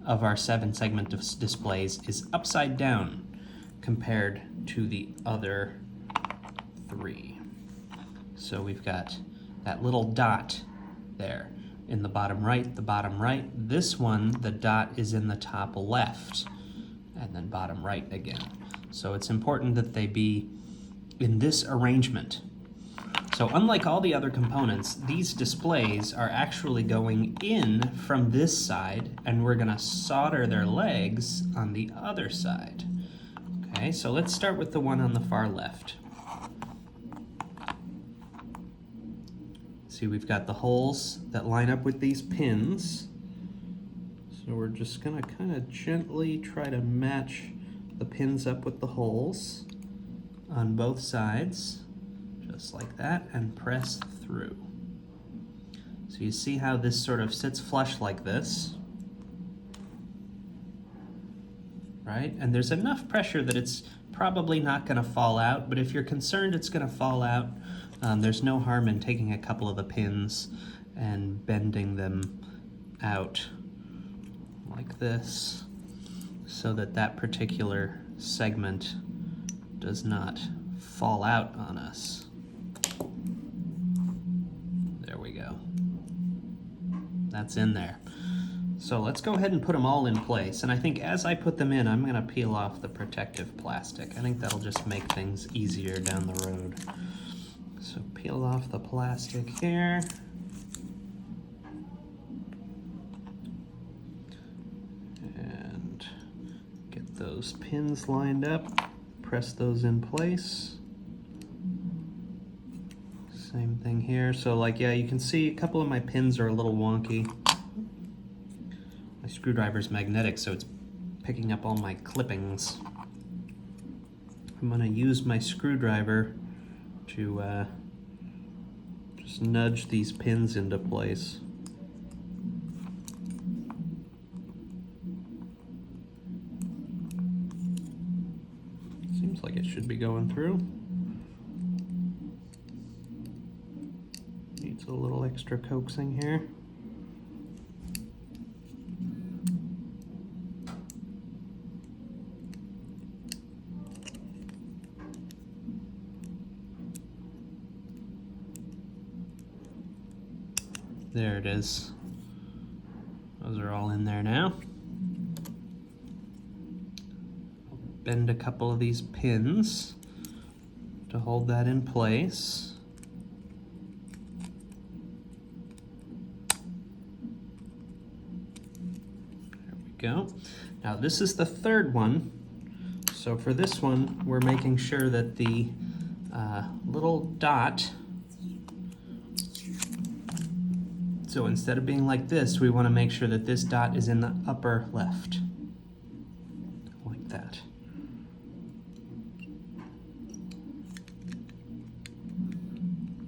of our 7-segment displays is upside down compared to the other 3. So we've got that little dot there in the bottom right, the bottom right. This one, the dot is in the top left, and then bottom right again. So it's important that they be in this arrangement. So unlike all the other components, these displays are actually going in from this side, and we're gonna solder their legs on the other side. Okay, so let's start with the one on the far left. See, we've got the holes that line up with these pins. So we're just gonna kind of gently try to match the pins up with the holes on both sides, just like that, and press through. So you see how this sort of sits flush like this, right? And there's enough pressure that it's probably not gonna fall out, but if you're concerned it's gonna fall out, there's no harm in taking a couple of the pins and bending them out like this so that that particular segment does not fall out on us. There we go. That's in there. So let's go ahead and put them all in place. And I think as I put them in, I'm gonna peel off the protective plastic. I think that'll just make things easier down the road. So peel off the plastic here. those pins lined up, press those in place. Same thing here. So like, yeah, you can see a couple of my pins are a little wonky. My screwdriver's magnetic, so it's picking up all my clippings. I'm gonna use my screwdriver to just nudge these pins into place. Seems like it should be going through. Needs a little extra coaxing here. There it is. Those are all in there now. Bend a couple of these pins to hold that in place. There we go. Now this is the third one. So for this one, we're making sure that the little dot, so instead of being like this, we want to make sure that this dot is in the upper left, like that.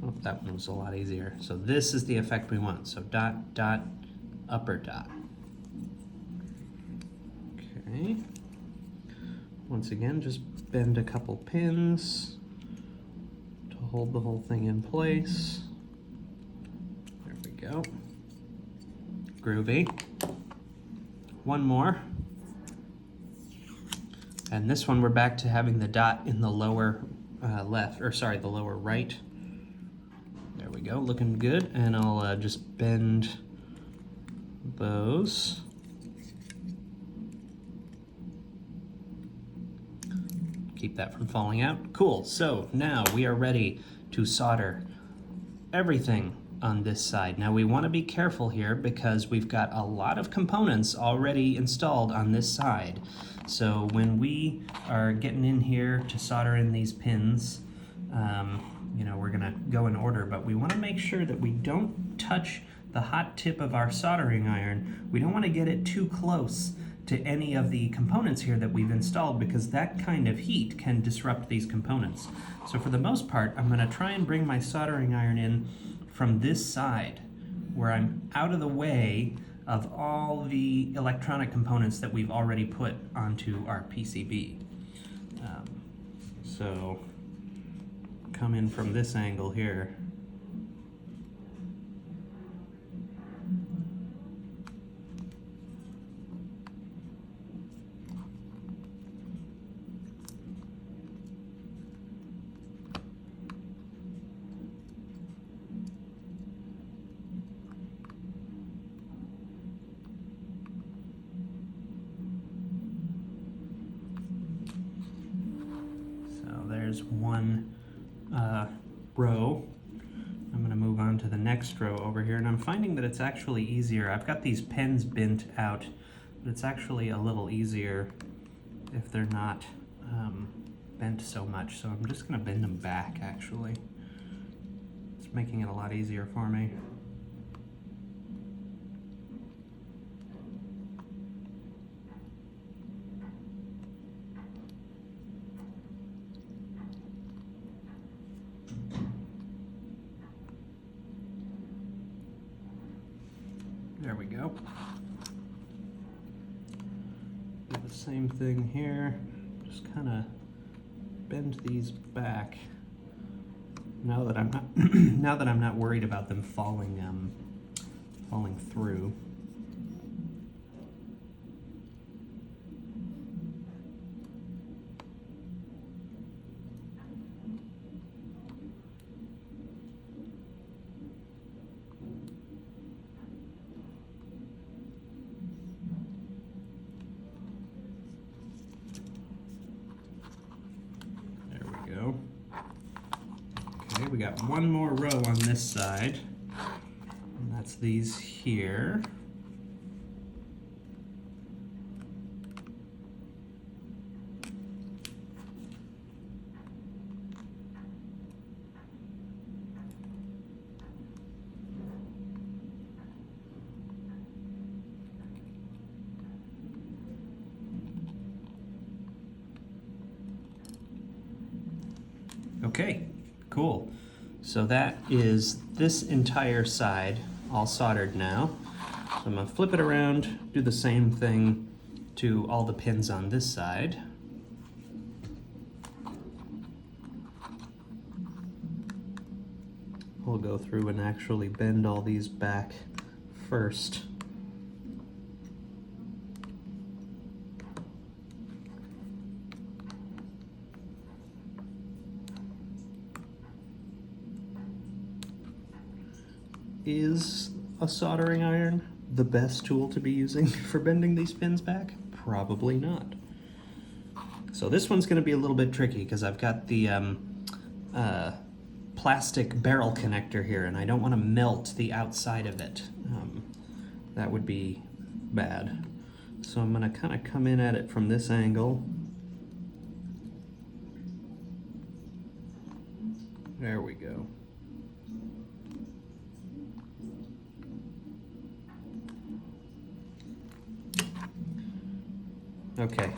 Oh, that one was a lot easier. So this is the effect we want. So dot, dot, upper dot. Okay. Once again, just bend a couple pins to hold the whole thing in place. There we go. Groovy. One more. And this one we're back to having the dot in the lower left, or sorry, the lower right. There we go, looking good. And I'll just bend those. Keep that from falling out. Cool, so now we are ready to solder everything on this side. Now we want to be careful here because we've got a lot of components already installed on this side. So when we are getting in here to solder in these pins, you know, we're gonna go in order, but we want to make sure that we don't touch the hot tip of our soldering iron. We don't want to get it too close to any of the components here that we've installed, because that kind of heat can disrupt these components. So for the most part, I'm going to try and bring my soldering iron in from this side, where I'm out of the way of all the electronic components that we've already put onto our PCB. So come in from this angle here. There's one row. I'm going to move on to the next row over here, and I'm finding that it's actually easier. I've got these pins bent out, but it's actually a little easier if they're not bent so much. So I'm just going to bend them back, actually. It's making it a lot easier for me. There we go. Do the same thing here. Just kind of bend these back. Now that I'm not now that I'm not worried about them falling through. Okay, we got one more row on this side, and that's these here. Okay, cool. So that is this entire side all soldered now. So I'm gonna flip it around, do the same thing to all the pins on this side. We'll go through and actually bend all these back first. Is a soldering iron the best tool to be using for bending these pins back? Probably not. So this one's going to be a little bit tricky because I've got the plastic barrel connector here and I don't want to melt the outside of it. That would be bad. So I'm going to kind of come in at it from this angle. There we go. Okay.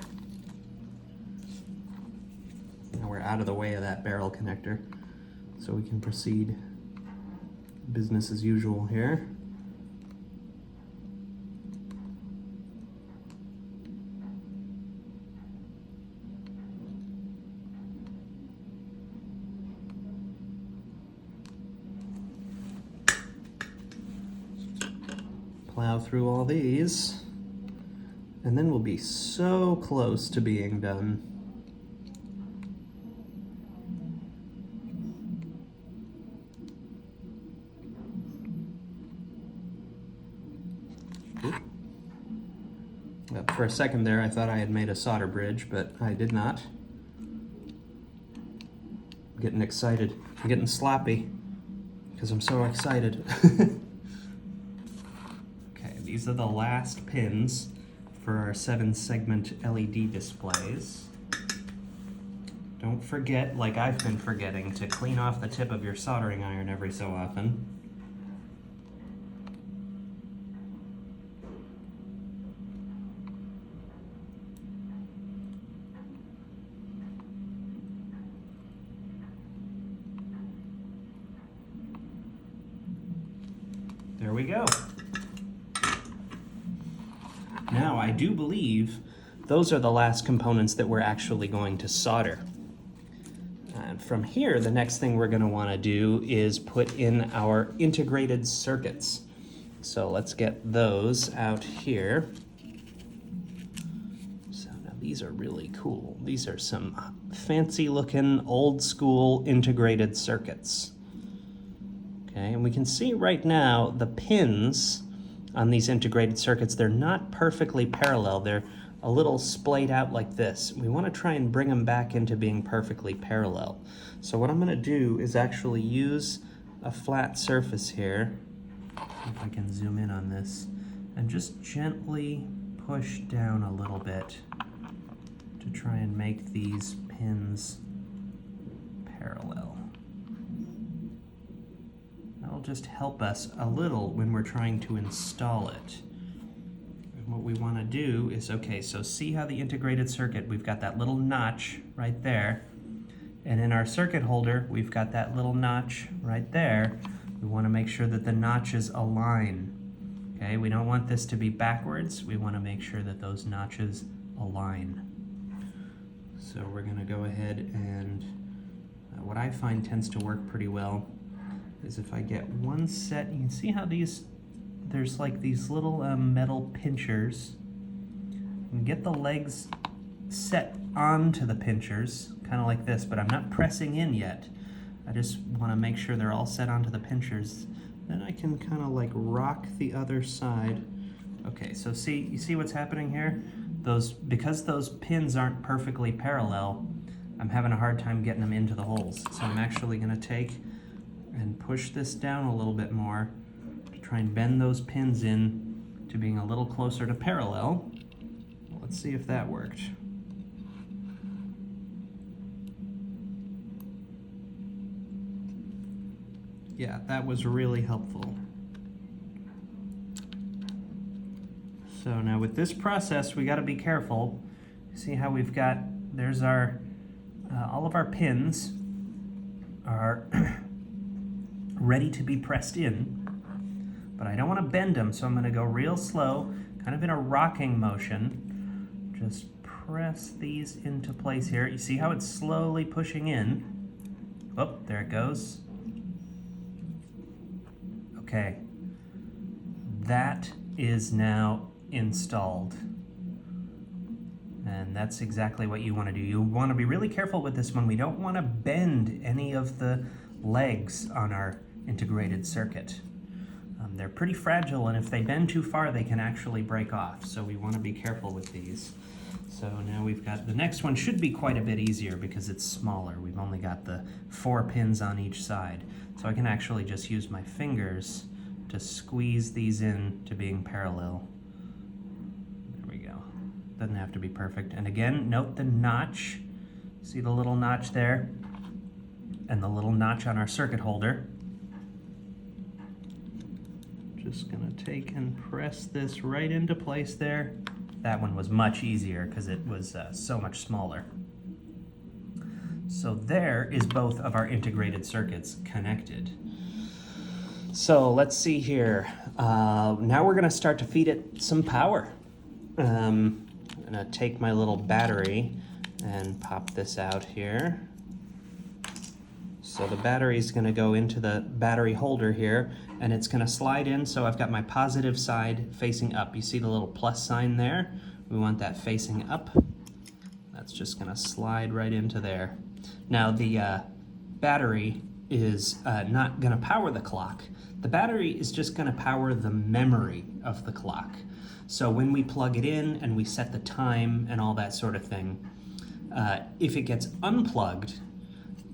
Now we're out of the way of that barrel connector, so we can proceed business as usual here. Plow through all these. And then we'll be so close to being done. For a second there, I thought I had made a solder bridge, but I did not. I'm getting excited. I'm getting sloppy because I'm so excited. Okay, these are the last pins for our 7-segment LED displays. Don't forget, like I've been forgetting, to clean off the tip of your soldering iron every so often. There we go. Now, I do believe those are the last components that we're actually going to solder. And from here, the next thing we're going to want to do is put in our integrated circuits. So let's get those out here. So now these are really cool. These are some fancy looking old school integrated circuits. Okay, and we can see right now the pins on these integrated circuits, they're not perfectly parallel. They're a little splayed out like this. We want to try and bring them back into being perfectly parallel. So what I'm going to do is actually use a flat surface here, if I can zoom in on this, and just gently push down a little bit to try and make these pins parallel. That'll just help us a little when we're trying to install it. And what we want to do is, okay, so see how the integrated circuit, we've got that little notch right there, and in our circuit holder, we've got that little notch right there. We want to make sure that the notches align. Okay, we don't want this to be backwards. We want to make sure that those notches align. So we're going to go ahead and what I find tends to work pretty well is if I get one set, you can see how there's like these little metal pinchers. And get the legs set onto the pinchers, kind of like this, but I'm not pressing in yet. I just want to make sure they're all set onto the pinchers. Then I can kind of like rock the other side. Okay, so you see what's happening here? Because those pins aren't perfectly parallel, I'm having a hard time getting them into the holes. So I'm actually going to take and push this down a little bit more to try and bend those pins in to being a little closer to parallel. Let's see if that worked. Yeah, that was really helpful. So now with this process, we got to be careful. See how we've got, there's our all of our pins. are ready to be pressed in, but I don't want to bend them, so I'm going to go real slow, kind of in a rocking motion. Just press these into place here. You see how it's slowly pushing in? Oh, there it goes. Okay, that is now installed. And that's exactly what you want to do. You want to be really careful with this one. We don't want to bend any of the legs on our integrated circuit. They're pretty fragile, and if they bend too far, they can actually break off. So we want to be careful with these. So now we've got, the next one should be quite a bit easier because it's smaller. We've only got the 4 pins on each side. So I can actually just use my fingers to squeeze these in to being parallel. There we go. Doesn't have to be perfect. And again, note the notch. See the little notch there? And the little notch on our circuit holder. Just gonna take and press this right into place there. That one was much easier because it was so much smaller. So there is both of our integrated circuits connected. So let's see here. Now we're gonna start to feed it some power. I'm gonna take my little battery and pop this out here. So the battery is going to go into the battery holder here, and it's going to slide in. So I've got my positive side facing up. You see the little plus sign there? We want that facing up. That's just going to slide right into there. Now the battery is not going to power the clock. The battery is just going to power the memory of the clock. So when we plug it in and we set the time and all that sort of thing, if it gets unplugged,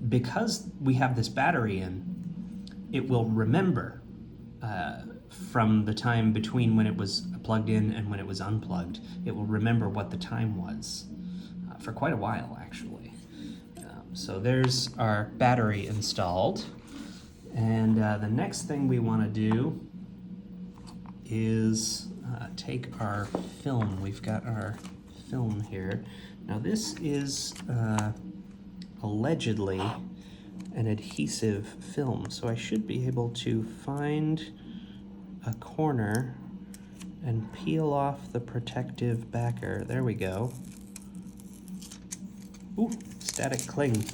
because we have this battery in, it will remember from the time between when it was plugged in and when it was unplugged. It will remember what the time was for quite a while, actually. So there's our battery installed. And the next thing we want to do is take our film. We've got our film here. Now this is allegedly an adhesive film, so I should be able to find a corner and peel off the protective backer. There we go. Ooh, static cling.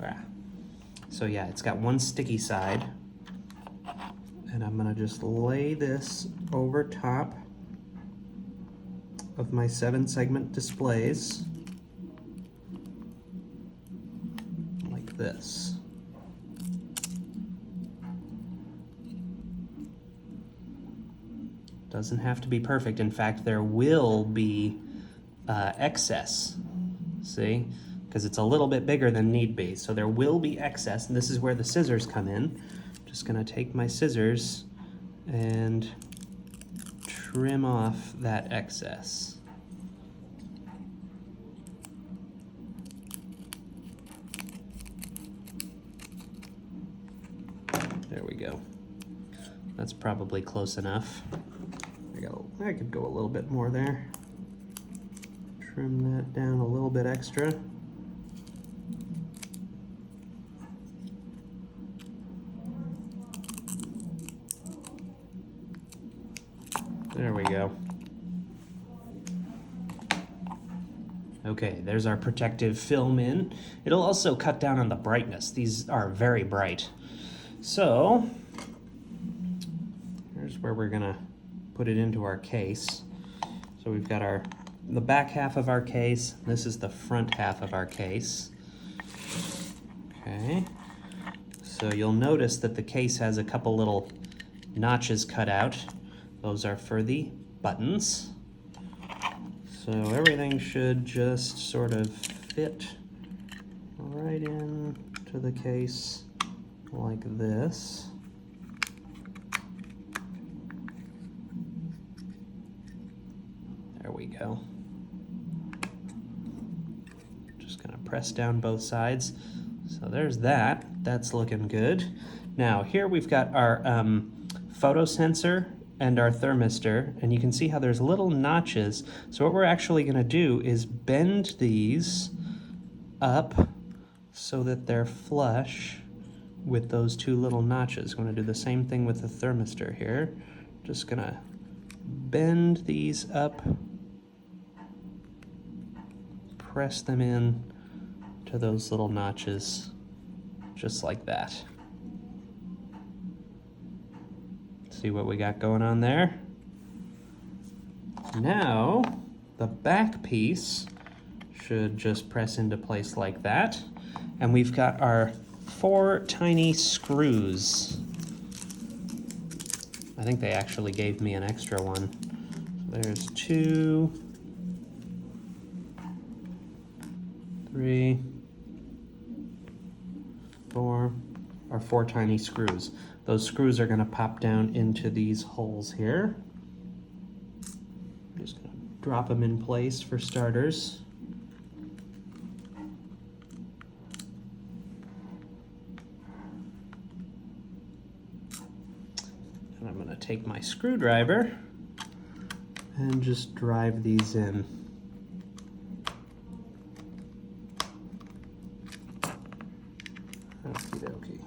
Ah. So yeah, it's got one sticky side, and I'm gonna just lay this over top of my 7-segment displays. This. Doesn't have to be perfect. In fact, there will be excess. See? Because it's a little bit bigger than need be. So there will be excess, and this is where the scissors come in. I'm just going to take my scissors and trim off that excess. There we go. That's probably close enough. I could go a little bit more there. Trim that down a little bit extra. There we go. Okay, there's our protective film in. It'll also cut down on the brightness. These are very bright. So, here's where we're gonna put it into our case. So we've got the back half of our case. This is the front half of our case. Okay. So you'll notice that the case has a couple little notches cut out. Those are for the buttons. So everything should just sort of fit right in to the case like this. There we go. Just gonna press down both sides. So there's that. That's looking good. Now here we've got our photo sensor and our thermistor, and you can see how there's little notches. So what we're actually gonna do is bend these up so that they're flush with those two little notches. I'm going to do the same thing with the thermistor here. Just going to bend these up, press them in to those little notches, just like that. See what we got going on there? Now, the back piece should just press into place like that. And we've got our 4 tiny screws. I think they actually gave me an extra one. So there's 2, 3, 4, our 4 tiny screws. Those screws are going to pop down into these holes here. I'm just going to drop them in place for starters. And I'm going to take my screwdriver and just drive these in. Okie dokie.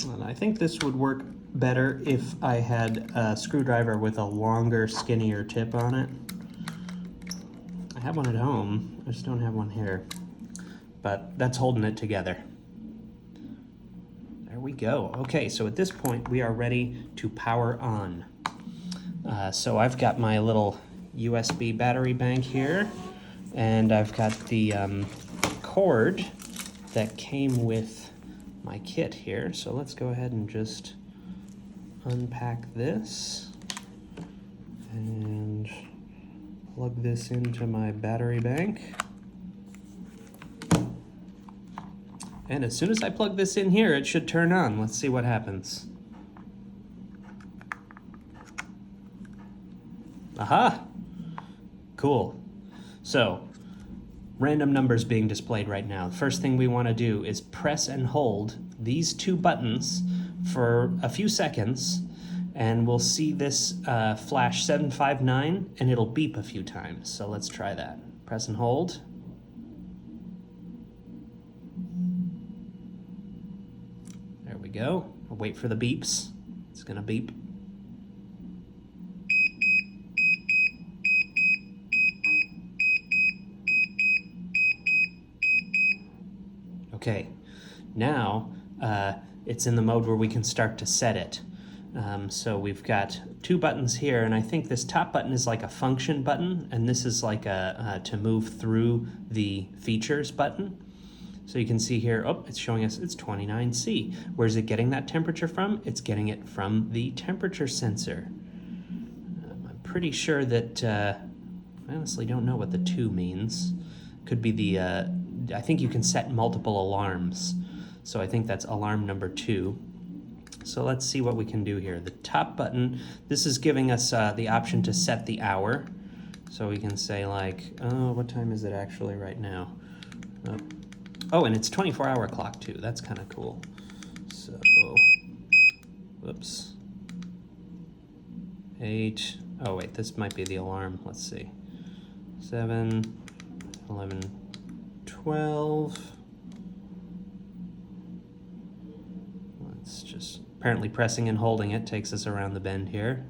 And I think this would work better if I had a screwdriver with a longer, skinnier tip on it. I have one at home, I just don't have one here. But that's holding it together. There we go. Okay, so at this point we are ready to power on. So I've got my little USB battery bank here, and I've got the cord that came with my kit here. So let's go ahead and just unpack this and plug this into my battery bank. And as soon as I plug this in here, it should turn on. Let's see what happens. Aha! Cool. So, random numbers being displayed right now. The first thing we want to do is press and hold these 2 buttons for a few seconds, and we'll see this flash 759, and it'll beep a few times. So let's try that. Press and hold. There we go. I'll wait for the beeps. It's gonna beep. Okay, now it's in the mode where we can start to set it. So we've got 2 buttons here, and I think this top button is like a function button, and this is like a to move through the features button. So you can see here, oh, it's showing us it's 29°C. Where's it getting that temperature from? It's getting it from the temperature sensor. I'm pretty sure that, I honestly don't know what the 2 means. Could be the, I think you can set multiple alarms. So I think that's alarm number 2. So let's see what we can do here. The top button, this is giving us the option to set the hour. So we can say like, oh, what time is it actually right now? Oh, and it's 24-hour clock too. That's kind of cool. So, whoops. 8, oh wait, this might be the alarm. Let's see. 7, 11, 12. Let's just, apparently pressing and holding it takes us around the bend here.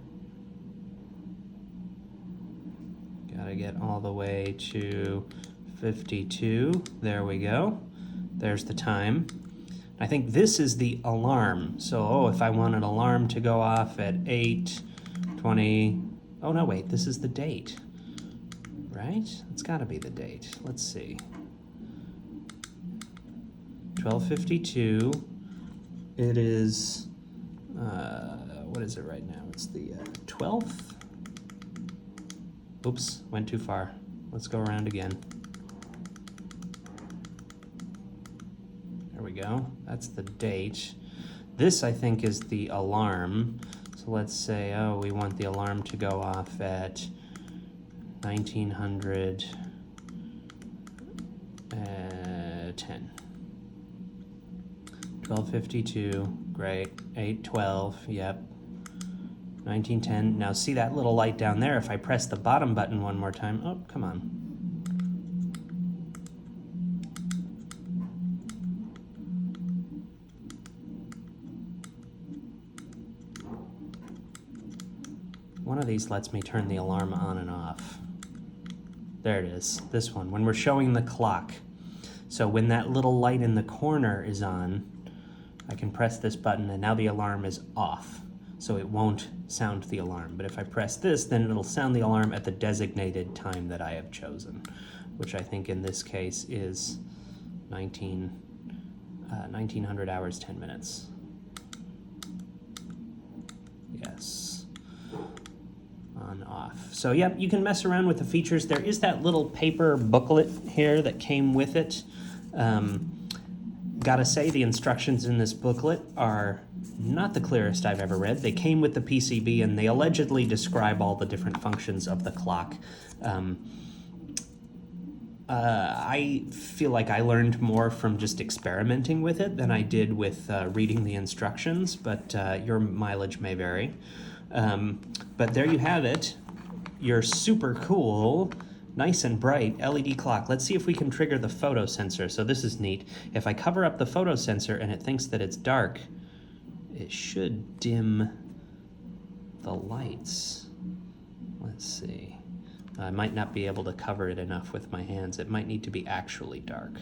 Gotta get all the way to 52. There we go. There's the time. I think this is the alarm. So, if I want an alarm to go off at 8:20, oh no, wait, this is the date, right? It's gotta be the date. Let's see. 12:52. It is, what is it right now? It's the 12th. Oops, went too far. Let's go around again. There we go. That's the date. This, I think, is the alarm. So let's say, oh, we want the alarm to go off at 1910. 12:52, great. 8:12, yep. 1910. Now see that little light down there? If I press the bottom button one more time, oh, come on. of these lets me turn the alarm on and off. There it is, this one, when we're showing the clock. So when that little light in the corner is on, I can press this button and now the alarm is off. So it won't sound the alarm. But if I press this, then it'll sound the alarm at the designated time that I have chosen, which I think in this case is 1900 hours, 10 minutes. Yes. On, off. So yep, you can mess around with the features. There is that little paper booklet here that came with it. Gotta say, the instructions in this booklet are not the clearest I've ever read. They came with the PCB and they allegedly describe all the different functions of the clock. I feel like I learned more from just experimenting with it than I did with reading the instructions, but your mileage may vary. But there you have it, your super cool, nice and bright LED clock. Let's see if we can trigger the photo sensor. So this is neat. If I cover up the photo sensor and it thinks that it's dark, it should dim the lights. Let's see. I might not be able to cover it enough with my hands. It might need to be actually dark.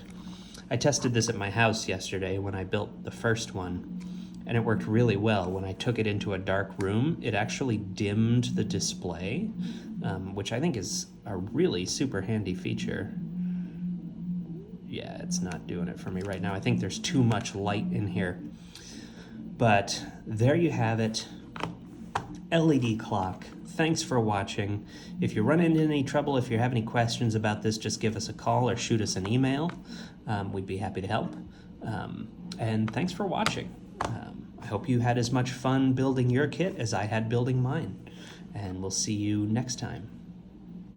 I tested this at my house yesterday when I built the first one, and it worked really well. When I took it into a dark room, it actually dimmed the display, which I think is a really super handy feature. Yeah, it's not doing it for me right now. I think there's too much light in here. But there you have it, LED clock. Thanks for watching. If you run into any trouble, if you have any questions about this, just give us a call or shoot us an email. We'd be happy to help. And thanks for watching. I hope you had as much fun building your kit as I had building mine. And we'll see you next time.